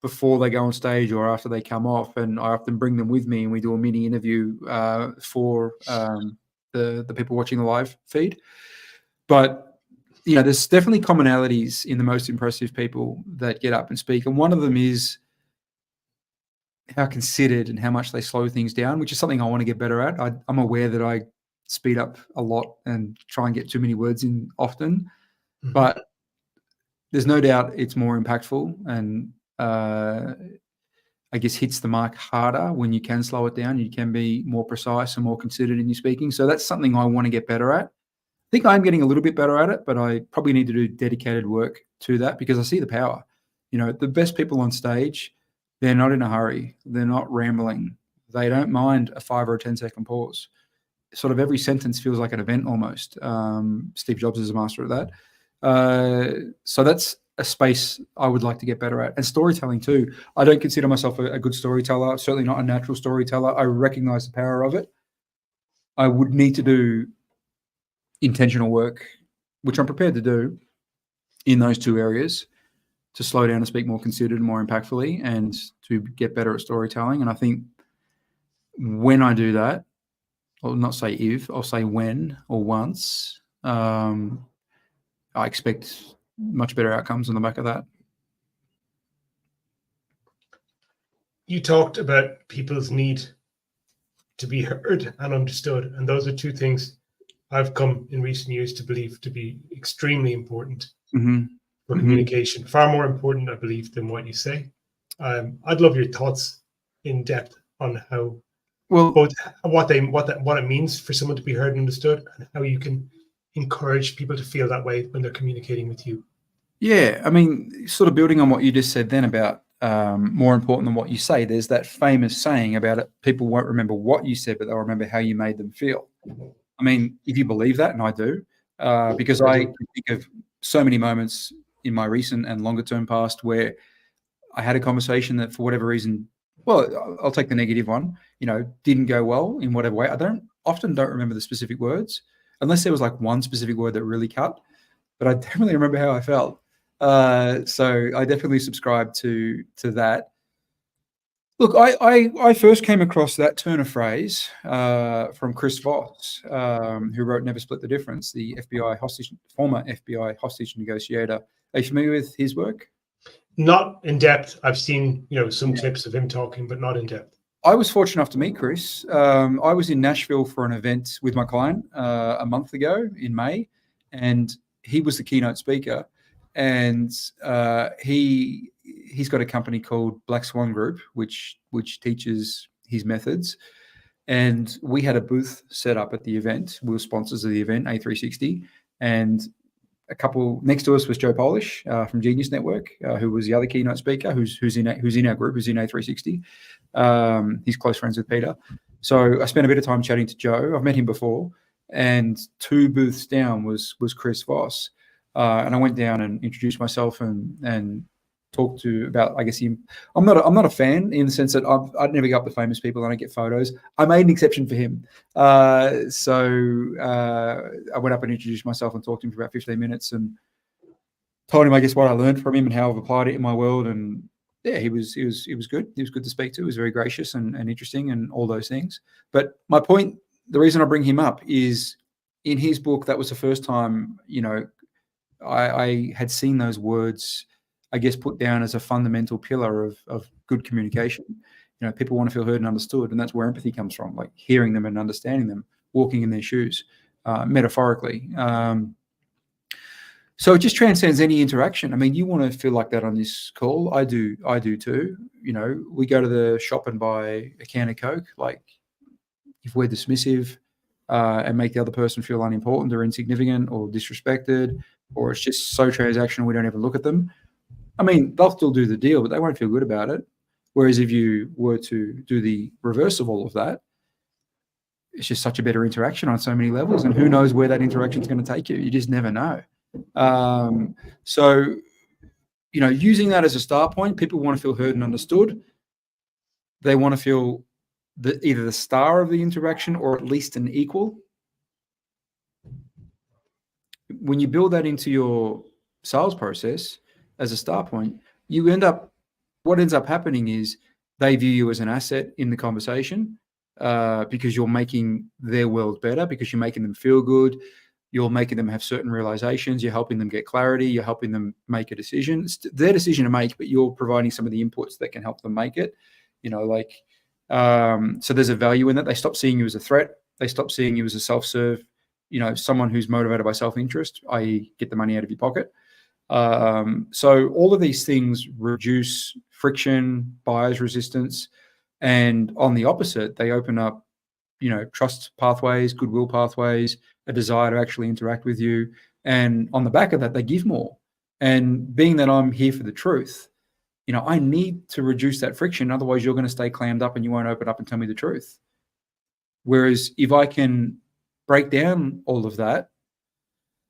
before they go on stage or after they come off, and I often bring them with me, and we do a mini interview for the people watching the live feed. But there's definitely commonalities in the most impressive people that get up and speak, and one of them is how considered and how much they slow things down, which is something I want to get better at. I'm aware that I speed up a lot and try and get too many words in often, but there's no doubt it's more impactful, and I guess hits the mark harder when you can slow it down. You can be more precise and more considered in your speaking. So that's something I want to get better at. I think I'm getting a little bit better at it, but I probably need to do dedicated work to that, because I see the power. The best people on stage, they're not in a hurry. They're not rambling. They don't mind a 5 or a 10-second pause. Sort of every sentence feels like an event almost. Steve Jobs is a master of that. So that's a space I would like to get better at. And storytelling too. I don't consider myself a good storyteller, certainly not a natural storyteller. I recognize the power of it. I would need to do intentional work, which I'm prepared to do in those two areas, to slow down and speak more considered and more impactfully, and to get better at storytelling. And I think when I do that, I'll not say if, I'll say when or once, I expect much better outcomes on the back of that. You talked about people's need to be heard and understood, and those are two things I've come in recent years to believe to be extremely important for communication. Far more important, I believe, than what you say. I'd love your thoughts in depth on how, both what it means for someone to be heard and understood, and how you can encourage people to feel that way when they're communicating with you. Yeah, I mean, sort of building on what you just said then about more important than what you say, there's that famous saying about it, people won't remember what you said, but they'll remember how you made them feel. I mean, if you believe that, and I do, because I can think of so many moments in my recent and longer term past where I had a conversation that for whatever reason, well, I'll take the negative one, didn't go well in whatever way. I often don't remember the specific words, unless there was like one specific word that really cut, but I definitely remember how I felt. So I definitely subscribe to that. Look, I first came across that turn of phrase from Chris Voss, who wrote "Never Split the Difference," the former FBI hostage negotiator. Are you familiar with his work? Not in depth. I've seen some clips of him talking, but not in depth. I was fortunate enough to meet Chris. I was in Nashville for an event with my client a month ago in May, and he was the keynote speaker. And he's got a company called Black Swan Group, which teaches his methods. And we had a booth set up at the event. We were sponsors of the event, A360, and a couple next to us was Joe Polish from Genius Network, who was the other keynote speaker, who's in our group, who's in A360. He's close friends with Peter. So I spent a bit of time chatting to Joe. I've met him before, and 2 booths down was Chris Voss. And I went down and introduced myself and talked to about, I guess, him. I'm not a fan in the sense that I'd never go up to famous people. I don't get photos. I made an exception for him. So I went up and introduced myself and talked to him for about 15 minutes and told him, I guess, what I learned from him and how I've applied it in my world. And yeah, he was good. He was good to speak to. He was very gracious and interesting and all those things. But my point, the reason I bring him up is in his book, that was the first time, I had seen those words, I guess, put down as a fundamental pillar of good communication. People want to feel heard and understood, and that's where empathy comes from, like hearing them and understanding them, walking in their shoes, metaphorically. So it just transcends any interaction. I mean, you want to feel like that on this call. I do too. You know, we go to the shop and buy a can of Coke. Like, if we're dismissive and make the other person feel unimportant or insignificant or disrespected, or it's just so transactional we don't even look at them, I mean, they'll still do the deal, but they won't feel good about it. Whereas if you were to do the reverse of all of that, it's just such a better interaction on so many levels. And who knows where that interaction is going to take you? You just never know. So, you know, using that as a start point, people want to feel heard and understood. They want to feel either the star of the interaction or at least an equal. When you build that into your sales process as a start point, what ends up happening is they view you as an asset in the conversation because you're making their world better, because you're making them feel good. You're making them have certain realizations. You're helping them get clarity. You're helping them make a decision. It's their decision to make, but you're providing some of the inputs that can help them make it. You know, like, so there's a value in that. They stop seeing you as a threat. They stop seeing you as a self-serve, you know, someone who's motivated by self-interest, i.e. get the money out of your pocket. So all of these things reduce friction, buyer's resistance, and on the opposite, they open up, you know, trust pathways, goodwill pathways, a desire to actually interact with you. And on the back of that, they give more. And being that I'm here for the truth, you know, I need to reduce that friction. Otherwise, you're going to stay clammed up and you won't open up and tell me the truth. Whereas if I can break down all of that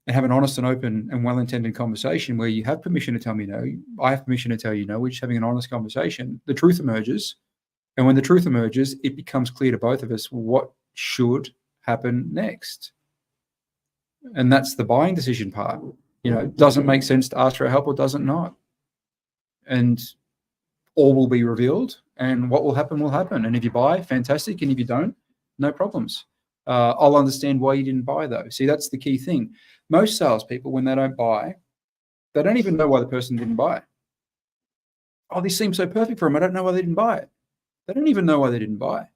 and have an honest and open and well-intended conversation where you have permission to tell me no, I have permission to tell you no, we're just having an honest conversation, the truth emerges. And when the truth emerges, it becomes clear to both of us what should happen next. And that's the buying decision part. You know, does it make sense to ask for help or does it not? And all will be revealed, and what will happen will happen. And if you buy, fantastic. And if you don't, no problems. I'll understand why you didn't buy though. See, that's the key thing. Most salespeople, when they don't buy, they don't even know why the person didn't buy it. Oh, this seems so perfect for them. I don't know why they didn't buy it. They don't even know why they didn't buy.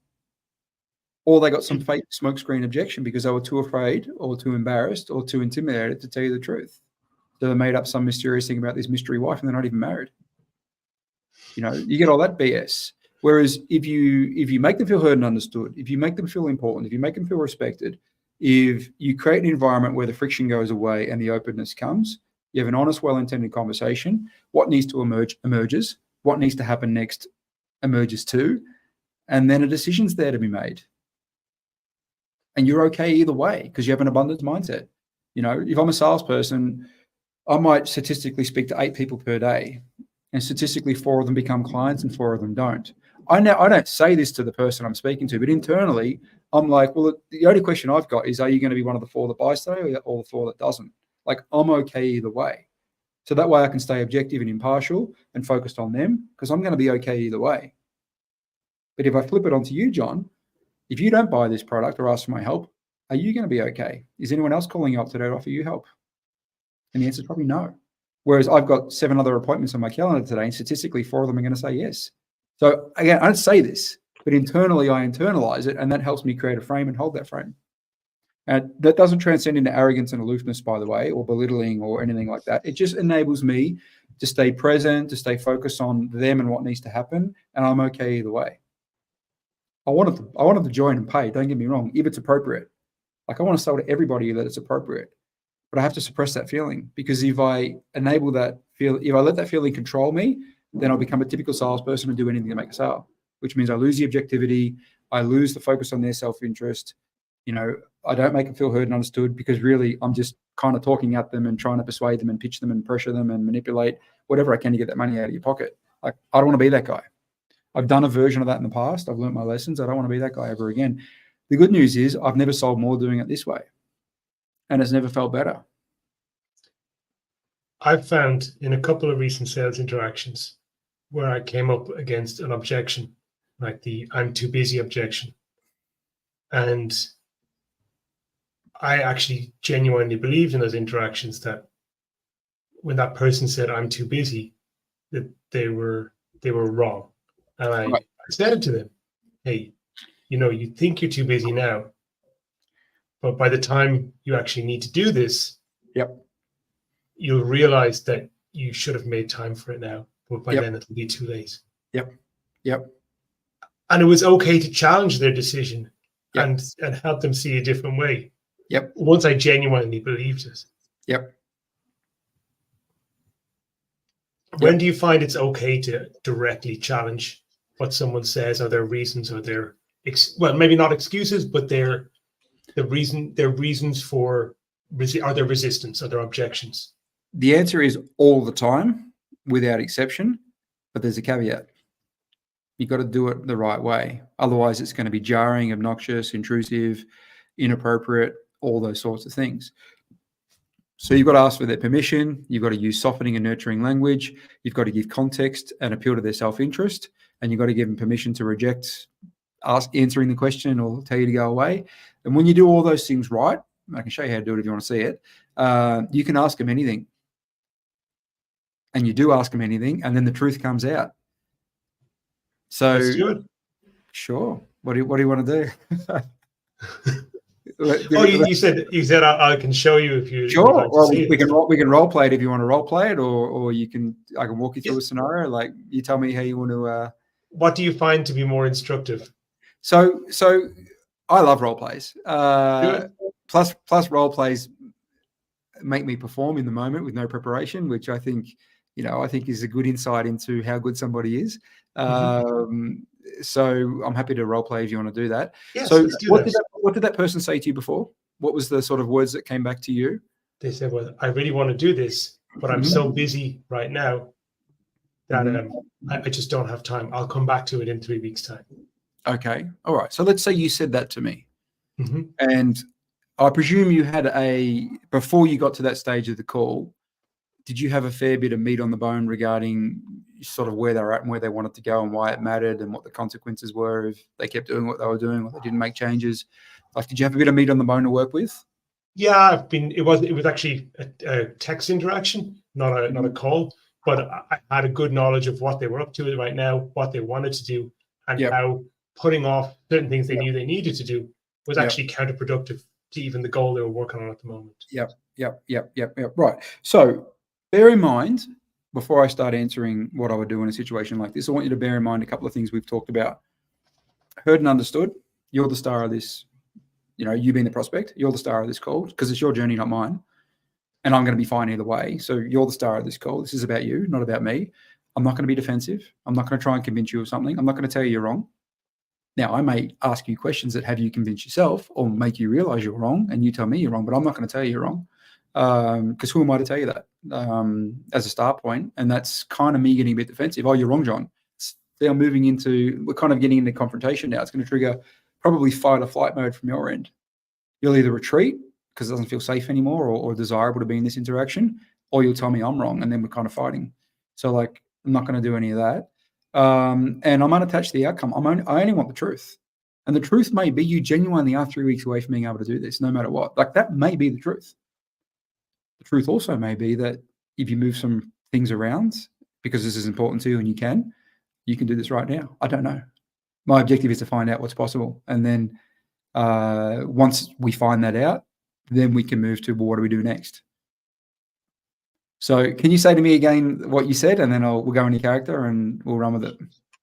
Or they got some fake smokescreen objection because they were too afraid or too embarrassed or too intimidated to tell you the truth. So they made up some mysterious thing about this mystery wife and they're not even married. You know, you get all that BS. Whereas if you make them feel heard and understood, if you make them feel important, if you make them feel respected, if you create an environment where the friction goes away and the openness comes, you have an honest, well-intended conversation. What needs to emerge emerges. What needs to happen next emerges too. And then a decision's there to be made. And you're okay either way because you have an abundance mindset. You know, if I'm a salesperson, I might statistically speak to 8 people per day, and statistically 4 of them become clients and 4 of them don't. I don't say this to the person I'm speaking to, but internally, I'm like, well, the only question I've got is, are you going to be one of the 4 that buys today or the 4 that doesn't? Like, I'm okay either way. So that way I can stay objective and impartial and focused on them because I'm going to be okay either way. But if I flip it onto you, John, if you don't buy this product or ask for my help, are you going to be okay? Is anyone else calling you up today to offer you help? And the answer is probably no. Whereas I've got 7 other appointments on my calendar today, and statistically 4 of them are going to say yes. So again, I don't say this, but internally I internalize it, and that helps me create a frame and hold that frame. And that doesn't transcend into arrogance and aloofness, by the way, or belittling or anything like that. It just enables me to stay present, to stay focused on them and what needs to happen, and I'm okay either way. I want them to join and pay, don't get me wrong, if it's appropriate. Like, I want to sell to everybody that it's appropriate. But I have to suppress that feeling, because if I enable that feel, if I let that feeling control me, then I'll become a typical salesperson and do anything to make a sale, which means I lose the objectivity, I lose the focus on their self-interest. You know, I don't make them feel heard and understood, because really I'm just kind of talking at them and trying to persuade them and pitch them and pressure them and manipulate whatever I can to get that money out of your pocket. Like, I don't want to be that guy. I've done a version of that in the past. I've learned my lessons. I don't want to be that guy ever again. The good news is I've never sold more doing it this way, and it's never felt better. I've found in a couple of recent sales interactions where I came up against an objection, like the "I'm too busy" objection. And I actually genuinely believed in those interactions that when that person said "I'm too busy," that they were wrong. And I said it to them, hey, you know, you think you're too busy now, but by the time you actually need to do this, yep, you'll realize that you should have made time for it now, but by then it'll be too late. Yep. And it was okay to challenge their decision Yep. and help them see a different way. Yep. Once I genuinely believed it. Yep. When do you find it's okay to directly challenge what someone says, or their reasons, or their maybe not excuses, but their reasons for, or their resistance, or their objections? The answer is all the time, without exception, but there's a caveat. You've got to do it the right way. Otherwise, it's going to be jarring, obnoxious, intrusive, inappropriate, all those sorts of things. So you've got to ask for their permission. You've got to use softening and nurturing language. You've got to give context and appeal to their self-interest. And you've got to give them permission to reject answering the question or tell you to go away. And when you do all those things right, I can show you how to do it if you want to see it, you can ask them anything. And you do ask them anything, and then the truth comes out. So, let's do it. Sure. What do you want to do? You said I can show you if you. Sure. Like well, we can role play it if you want to role play it, or I can walk you through a scenario. Like, you tell me how you want to. What do you find to be more instructive? So I love role plays. Plus role plays make me perform in the moment with no preparation, which I think is a good insight into how good somebody is. So I'm happy to role play if you want to do that. Yes, so let's do what did that person say to you before? What was the sort of words that came back to you? They said, well, I really want to do this, but I'm so busy right now that I just don't have time. I'll come back to it in 3 weeks' time. Okay. All right. So let's say you said that to me. And I presume you had before you got to that stage of the call, did you have a fair bit of meat on the bone regarding sort of where they're at and where they wanted to go and why it mattered and what the consequences were if they kept doing what they were doing or they didn't make changes? Like, did you have a bit of meat on the bone to work with? Yeah, it was actually a text interaction, not a call, but I had a good knowledge of what they were up to right now, what they wanted to do, and how putting off certain things they knew they needed to do was actually counterproductive to even the goal they were working on at the moment. Yep. Right. So bear in mind, before I start answering what I would do in a situation like this, I want you to bear in mind a couple of things we've talked about. Heard and understood. You're the star of this. You being the prospect, you're the star of this call because it's your journey, not mine. And I'm going to be fine either way. So you're the star of this call. This is about you, not about me. I'm not going to be defensive. I'm not going to try and convince you of something. I'm not going to tell you you're wrong. Now, I may ask you questions that have you convince yourself or make you realize you're wrong and you tell me you're wrong, but I'm not going to tell you you're wrong. Because who am I to tell you that as a start point? And that's kind of me getting a bit defensive. Oh, you're wrong, John. We're kind of getting into confrontation now. It's going to trigger probably fight or flight mode from your end. You'll either retreat because it doesn't feel safe anymore or desirable to be in this interaction, or you'll tell me I'm wrong and then we're kind of fighting. So I'm not going to do any of that. And I'm unattached to the outcome. I only want the truth. And the truth may be you genuinely are 3 weeks away from being able to do this, no matter what. That may be the truth. The truth also may be that if you move some things around, because this is important to you and you can do this right now. I don't know. My objective is to find out what's possible. And then once we find that out, then we can move to, well, what do we do next? So can you say to me again what you said, and then we'll go into character and we'll run with it.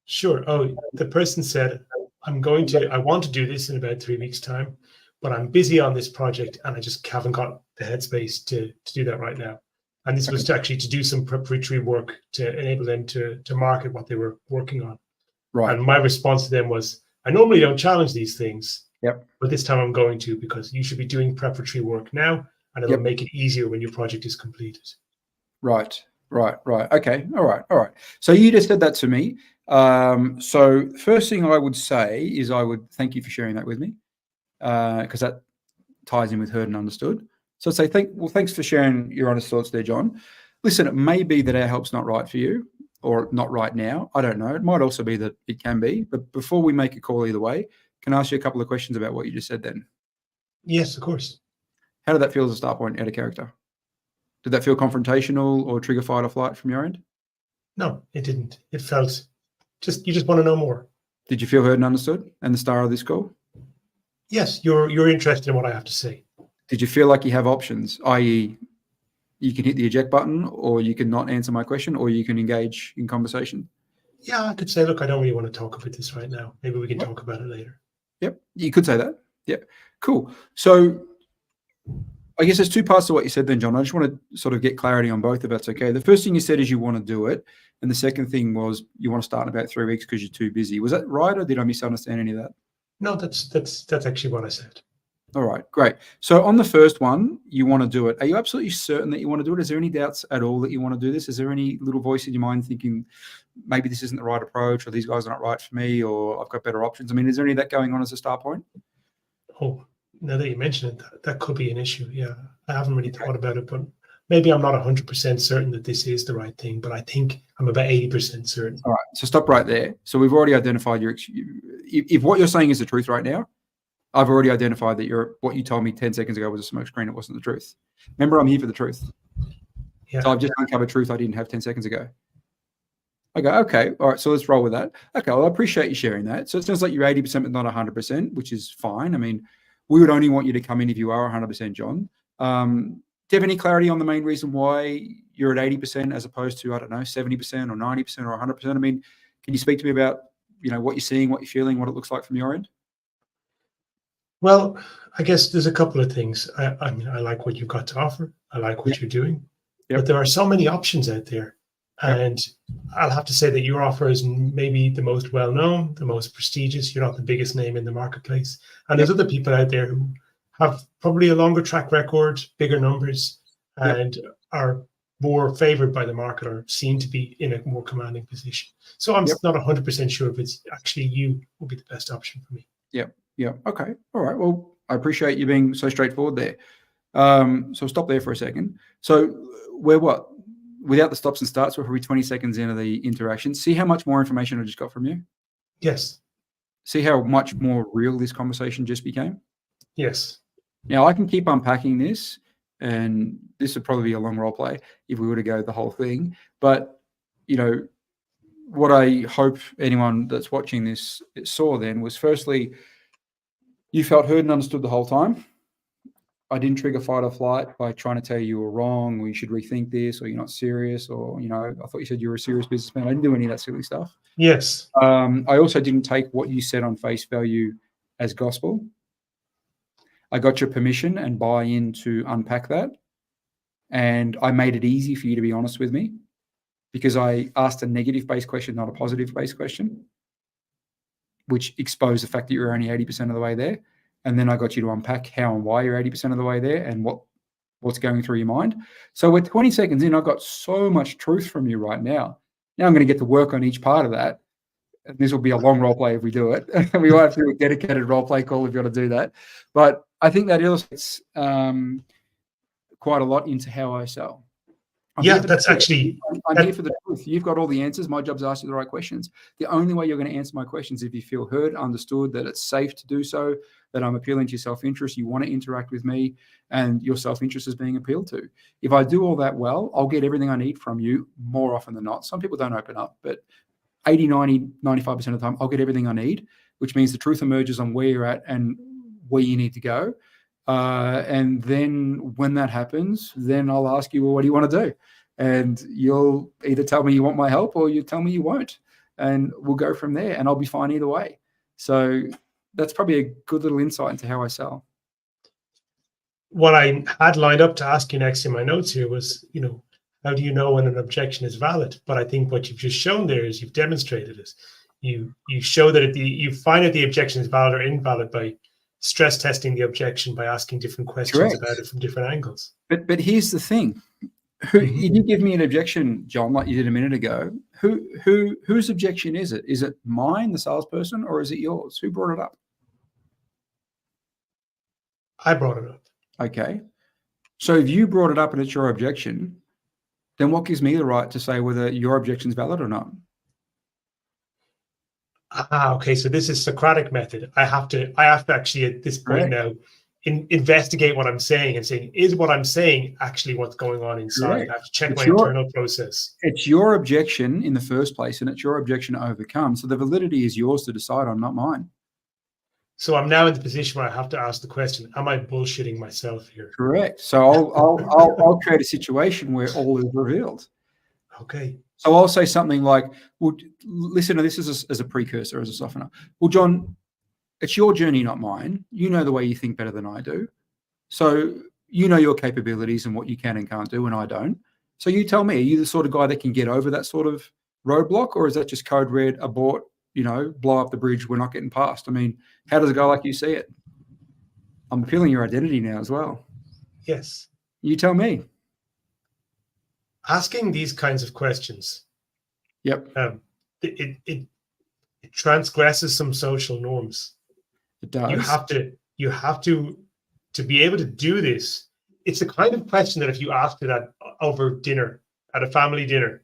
Sure. Oh, the person said, I want to do this in about 3 weeks' time, but I'm busy on this project and I just haven't got the headspace to do that right now. And this was to do some preparatory work to enable them to market what they were working on. Right. And my response to them was, I normally don't challenge these things, but this time I'm going to, because you should be doing preparatory work now, and it'll make it easier when your project is completed. Right. Okay. All right. So you just said that to me. So first thing I would say is I would thank you for sharing that with me, because that ties in with heard and understood. So I'd say thanks for sharing your honest thoughts there, John. Listen, it may be that our help's not right for you, or not right now. I don't know. It might also be that it can be. But before we make a call either way, can I ask you a couple of questions about what you just said then? Yes, of course. How did that feel as a start point out of character? Did that feel confrontational or trigger fight or flight from your end? No, it didn't. It felt you just want to know more. Did you feel heard and understood and the star of this call? Yes, you're interested in what I have to say. Did you feel like you have options, i.e., you can hit the eject button, or you can not answer my question, or you can engage in conversation. Yeah, I could say, look, I don't really want to talk about this right now. Maybe we can talk about it later. Yep, you could say that. Yep, cool. So I guess there's two parts to what you said then, John. I just want to sort of get clarity on both, if that's okay. The first thing you said is you want to do it, and the second thing was you want to start in about 3 weeks because you're too busy. Was that right, or did I misunderstand any of that? No, that's actually what I said. All right, great. So on the first one, you want to do it. Are you absolutely certain that you want to do it? Is there any doubts at all that you want to do this? Is there any little voice in your mind thinking maybe this isn't the right approach, or these guys are not right for me, or I've got better options? I mean, is there any of that going on as a start point? Oh, now that you mention it, that could be an issue. Yeah, I haven't really thought about it, but maybe I'm not 100% certain that this is the right thing, but I think I'm about 80% certain. All right, so stop right there. So we've already identified if what you're saying is the truth right now, I've already identified that what you told me 10 seconds ago was a smoke screen. It wasn't the truth. Remember, I'm here for the truth. Yeah. So I've just uncovered truth I didn't have 10 seconds ago. I go, okay, all right, so let's roll with that. Okay, well, I appreciate you sharing that. So it sounds like you're 80%, but not 100%, which is fine. I mean, we would only want you to come in if you are 100%, John. Do you have any clarity on the main reason why you're at 80% as opposed to, I don't know, 70% or 90% or 100%? I mean, can you speak to me about, what you're seeing, what you're feeling, what it looks like from your end? Well, I guess there's a couple of things. I mean, I like what you've got to offer. I like what you're doing. Yep. But there are so many options out there. Yep. And I'll have to say that your offer is maybe the most well-known, the most prestigious. You're not the biggest name in the marketplace. And there's other people out there who have probably a longer track record, bigger numbers, and are more favored by the market or seem to be in a more commanding position. So I'm not 100% sure if it's actually you will be the best option for me. Yeah. Okay. All right. Well, I appreciate you being so straightforward there. So stop there for a second. So we're what? Without the stops and starts, we're probably 20 seconds into the interaction. See how much more information I just got from you? Yes. See how much more real this conversation just became? Yes. Now, I can keep unpacking this, and this would probably be a long role play if we were to go the whole thing. But, what I hope anyone that's watching this saw then was, firstly, you felt heard and understood the whole time. I didn't trigger fight or flight by trying to tell you were wrong, or you should rethink this, or you're not serious, or, I thought you said you were a serious businessman. I didn't do any of that silly stuff. Yes. I also didn't take what you said on face value as gospel. I got your permission and buy-in to unpack that. And I made it easy for you to be honest with me, because I asked a negative-based question, not a positive-based question, which exposed the fact that you're only 80% of the way there. And then I got you to unpack how and why you're 80% of the way there and what's going through your mind. So we're 20 seconds in. I've got so much truth from you right now. Now I'm going to get to work on each part of that. And this will be a long role play if we do it. We will have to do a dedicated role play call if you want to do that. But I think that illustrates quite a lot into how I sell. I'm here for the truth. You've got all the answers. My job is to ask you the right questions. The only way you're going to answer my questions is if you feel heard, understood, that it's safe to do so, that I'm appealing to your self-interest, you want to interact with me, and your self-interest is being appealed to. If I do all that well, I'll get everything I need from you more often than not. Some people don't open up, but 80, 90, 95% of the time, I'll get everything I need, which means the truth emerges on where you're at and where you need to go. And then when that happens, then I'll ask you, well, what do you want to do? And you'll either tell me you want my help or you tell me you won't. And we'll go from there, and I'll be fine either way. So that's probably a good little insight into how I sell. What I had lined up to ask you next in my notes here was, how do you know when an objection is valid? But I think what you've just shown there is you've demonstrated it. You show that you find that the objection is valid or invalid by stress testing the objection, by asking different questions about it from different angles. But here's the thing. You give me an objection, John, like you did a minute ago. Whose objection is it? Is it mine, the salesperson, or is it yours? Who brought it up? I brought it up. Okay. So if you brought it up and it's your objection, then what gives me the right to say whether your objection is valid or not? Okay. So this is Socratic method. I have to actually at this point now investigate what I'm saying and saying, is what I'm saying actually what's going on inside? I have to check my internal process. It's your objection in the first place, and it's your objection to overcome. So the validity is yours to decide on, not mine. So I'm now in the position where I have to ask the question, am I bullshitting myself here? Correct. So I'll create a situation where all is revealed. Okay. So I'll say something like, well, listen to this as a precursor, as a softener. Well, John, it's your journey, not mine. You know the way you think better than I do. So you know your capabilities and what you can and can't do, and I don't. So you tell me, are you the sort of guy that can get over that sort of roadblock, or is that just code red, abort, blow up the bridge, we're not getting past? I mean, how does it go like you see it? I'm feeling your identity now as well. Yes. You tell me. Asking these kinds of questions. Yep. It transgresses some social norms. It does. You have to be able to do this. It's the kind of question that if you asked it over dinner, at a family dinner,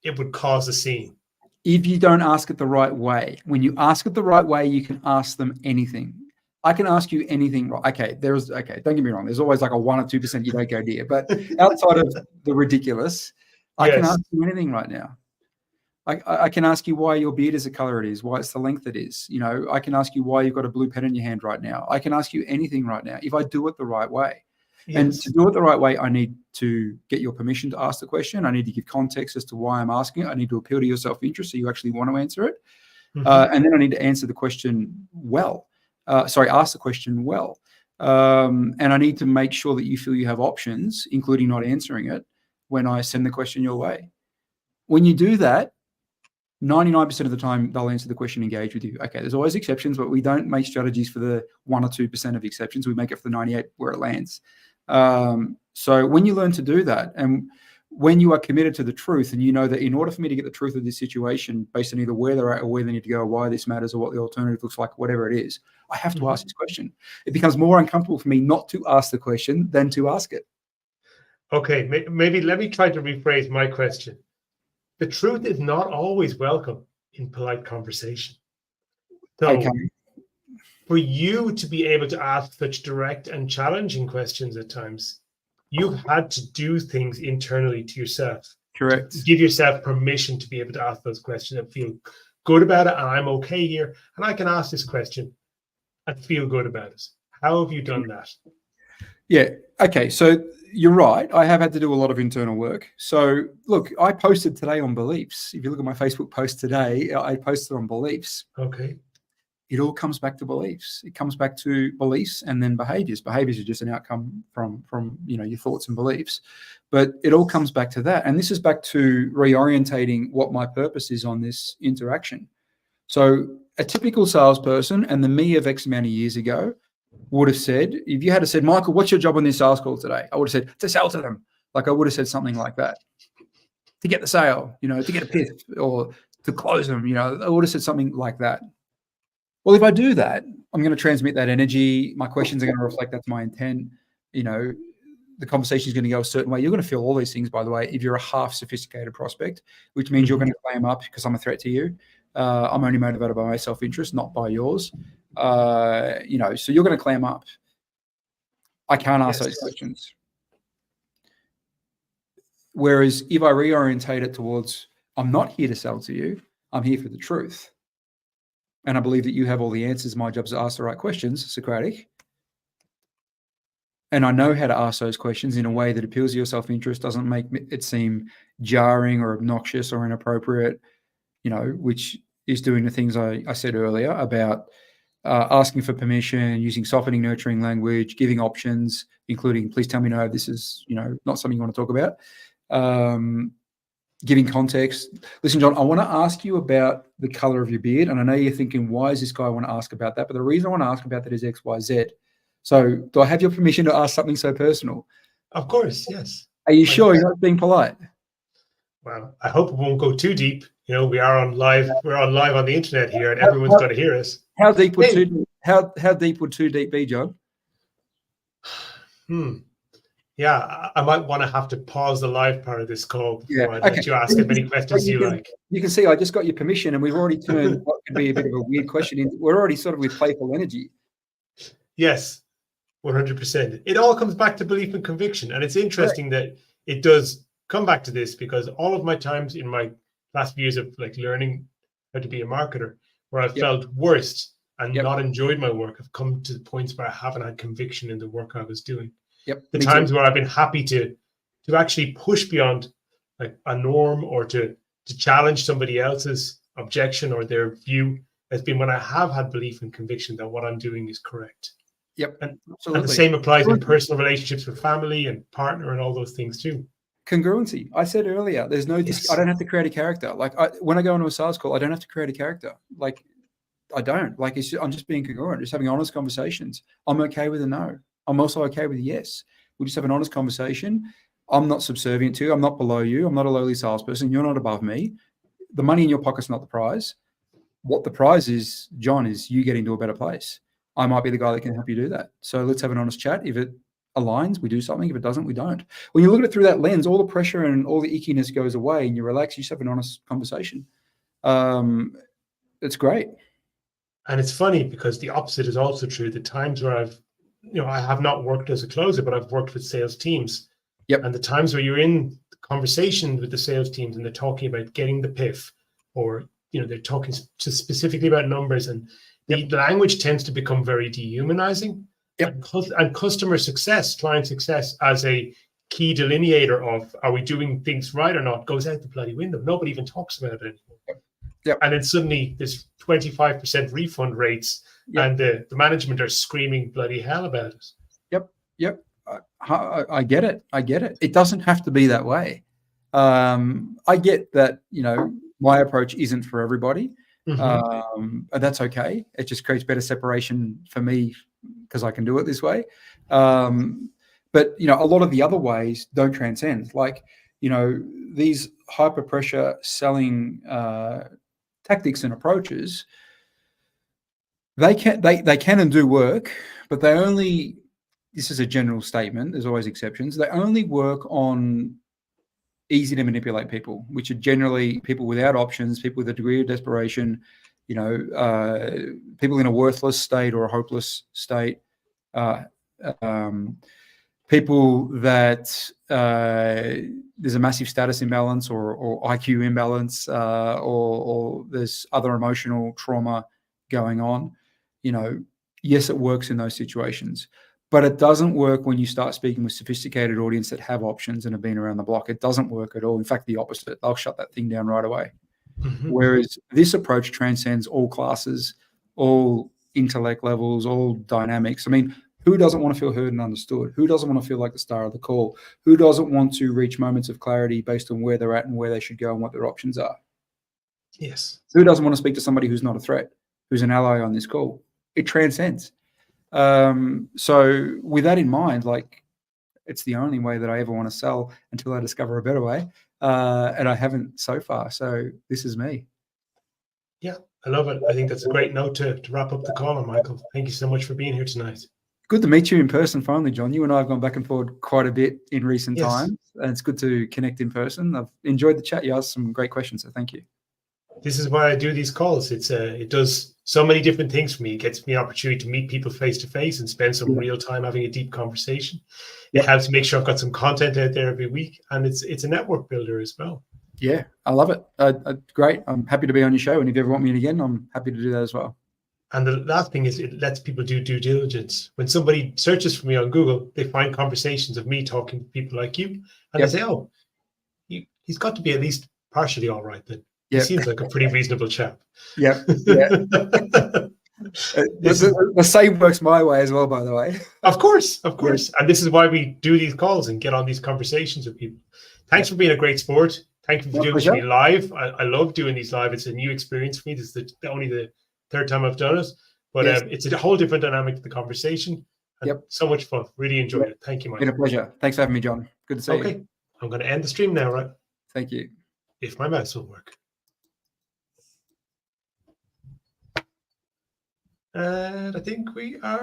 it would cause a scene. If you don't ask it the right way. When you ask it the right way, you can ask them anything. I can ask you anything. Okay, don't get me wrong. There's always like a 1 or 2% you don't go near. But outside of the ridiculous, I can ask you anything right now. I can ask you why your beard is the color it is, why it's the length it is. I can ask you why you've got a blue pen in your hand right now. I can ask you anything right now if I do it the right way. Yes. And to do it the right way, I need to get your permission to ask the question. I need to give context as to why I'm asking it. I need to appeal to your self-interest so you actually want to answer it. Mm-hmm. And then I need to answer the question well. Ask the question well. And I need to make sure that you feel you have options, including not answering it, when I send the question your way. When you do that, 99% of the time, they'll answer the question, engage with you. Okay, there's always exceptions, but we don't make strategies for the 1 or 2% of exceptions. We make it for the 98 where it lands. So when you learn to do that, and when you are committed to the truth, and you know that in order for me to get the truth of this situation, based on either where they're at or where they need to go, or why this matters, or what the alternative looks like, whatever it is, I have to ask this question. It becomes more uncomfortable for me not to ask the question than to ask it. Okay, maybe let me try to rephrase my question. The truth is not always welcome in polite conversation. So for you to be able to ask such direct and challenging questions at times, you've had to do things internally to yourself. Correct. To give yourself permission to be able to ask those questions and feel good about it. And I'm okay here. And I can ask this question and feel good about it. How have you done that? Yeah. Okay. So you're right. I have had to do a lot of internal work. So look, I posted today on beliefs. If you look at my Facebook post today, I posted on beliefs. Okay. It all comes back to beliefs. It comes back to beliefs and then behaviors. Behaviors are just an outcome from your thoughts and beliefs. But it all comes back to that. And this is back to reorientating what my purpose is on this interaction. So a typical salesperson and the me of X amount of years ago would have said, if you had said, Michael, what's your job on this sales call today? I would have said, to sell to them. Like I would have said something like that. To get the sale, to get a PIF or to close them, I would have said something like that. Well, if I do that, I'm going to transmit that energy. My questions are going to reflect that's my intent. The conversation is going to go a certain way. You're going to feel all these things, by the way, if you're a half sophisticated prospect, which means you're going to clam up because I'm a threat to you. I'm only motivated by my self-interest, not by yours. So you're going to clam up. I can't ask those questions. Whereas if I reorientate it towards, I'm not here to sell to you, I'm here for the truth. And I believe that you have all the answers. My job is to ask the right questions, Socratic. And I know how to ask those questions in a way that appeals to your self-interest, doesn't make it seem jarring or obnoxious or inappropriate, which is doing the things I said earlier about asking for permission, using softening, nurturing language, giving options, including, please tell me no, this is, not something you want to talk about. Giving context. Listen, John, I want to ask you about the color of your beard. And I know you're thinking, why is this guy want to ask about that? But the reason I want to ask about that is X, Y, Z. So do I have your permission to ask something so personal? Of course, yes. Are you sure you're not being polite? Well, I hope it won't go too deep. We are on live. We're on live on the internet here, and everyone's got to hear us. How deep would too deep be, John? Yeah, I might want to have to pause the live part of this call before I let you ask as many questions as you like. You can see I just got your permission, and we've already turned what could be a bit of a weird question into. We're already sort of with playful energy. Yes, 100%. It all comes back to belief and conviction, and it's interesting that it does come back to this because all of my times in my last few years of learning how to be a marketer, where I felt worst and not enjoyed my work. I've come to the points where I haven't had conviction in the work I was doing. The times where I've been happy to actually push beyond like a norm or to challenge somebody else's objection or their view has been when I have had belief and conviction that what I'm doing is correct. And the same applies in personal relationships with family and partner and all those things too. Congruency. I said earlier, there's no, I don't have to create a character. Like when I go into a sales call, I don't have to create a character. Like I don't. Like I'm just being congruent, just having honest conversations. I'm okay with a no. I'm also okay with a yes. We just have an honest conversation. I'm not subservient to you. I'm not below you. I'm not a lowly salesperson. You're not above me. The money in your pocket's not the prize. What the prize is, John, is you getting to a better place. I might be the guy that can help you do that. So let's have an honest chat. If it aligns, we do something. If it doesn't, we don't. When you look at it through that lens, all the pressure and all the ickiness goes away and you relax. You just have an honest conversation. It's great. And it's funny because the opposite is also true. The times where I have not worked as a closer, but I've worked with sales teams. And the times where you're in conversation with the sales teams and they're talking about getting the PIF, or they're talking specifically about numbers, and the language tends to become very dehumanizing. And customer success, client success as a key delineator of are we doing things right or not goes out the bloody window. Nobody even talks about it anymore. And then suddenly there's 25% refund rates and the management are screaming bloody hell about it. I get it. It doesn't have to be that way. I get that, my approach isn't for everybody. And that's okay. It just creates better separation for me because I can do it this way. But, a lot of the other ways don't transcend. Like, these hyper pressure selling tactics and approaches, they can and do work, but they only, this is a general statement, there's always exceptions, they only work on easy to manipulate people, which are generally people without options, people with a degree of desperation, people in a worthless state or a hopeless state, people that there's a massive status imbalance or IQ imbalance, or there's other emotional trauma going on. Yes, it works in those situations. But it doesn't work when you start speaking with sophisticated audience that have options and have been around the block. It doesn't work at all. In fact, the opposite. They'll shut that thing down right away. Whereas this approach transcends all classes, all intellect levels, all dynamics. I mean, who doesn't want to feel heard and understood? Who doesn't want to feel like the star of the call? Who doesn't want to reach moments of clarity based on where they're at and where they should go and what their options are? Yes. Who doesn't want to speak to somebody who's not a threat, who's an ally on this call? It transcends. So with that in mind, like, it's the only way that I ever want to sell until I discover a better way. And I haven't so far. So this is me. Yeah, I love it. I think that's a great note to wrap up the call on, Michael. Thank you so much for being here tonight. Good to meet you in person finally, John. You and I have gone back and forth quite a bit in recent times, and it's good to connect in person. I've enjoyed the chat. You asked some great questions, so thank you. This is why I do these calls. It does so many different things for me. It gets me an opportunity to meet people face to face and spend some real time having a deep conversation. It helps make sure I've got some content out there every week, and it's a network builder as well. Yeah, I love it. Great. I'm happy to be on your show, and if you ever want me again, I'm happy to do that as well. And the last thing is it lets people do due diligence. When somebody searches for me on Google, they find conversations of me talking to people like you, and they say, "Oh, he's got to be at least partially all right then." He seems like a pretty reasonable chap. The same works my way as well, by the way. Of course. And this is why we do these calls and get on these conversations with people. Thanks for being a great sport. Thank you for doing this for me live. I love doing these live. It's a new experience for me. This is only the third time I've done it, but it's a whole different dynamic to the conversation. So much fun. Really enjoyed it. Thank you, Mike. Been a pleasure. Thanks for having me, John. Good to see you. Okay. I'm going to end the stream now, right? Thank you. If my mouse will work. And I think we are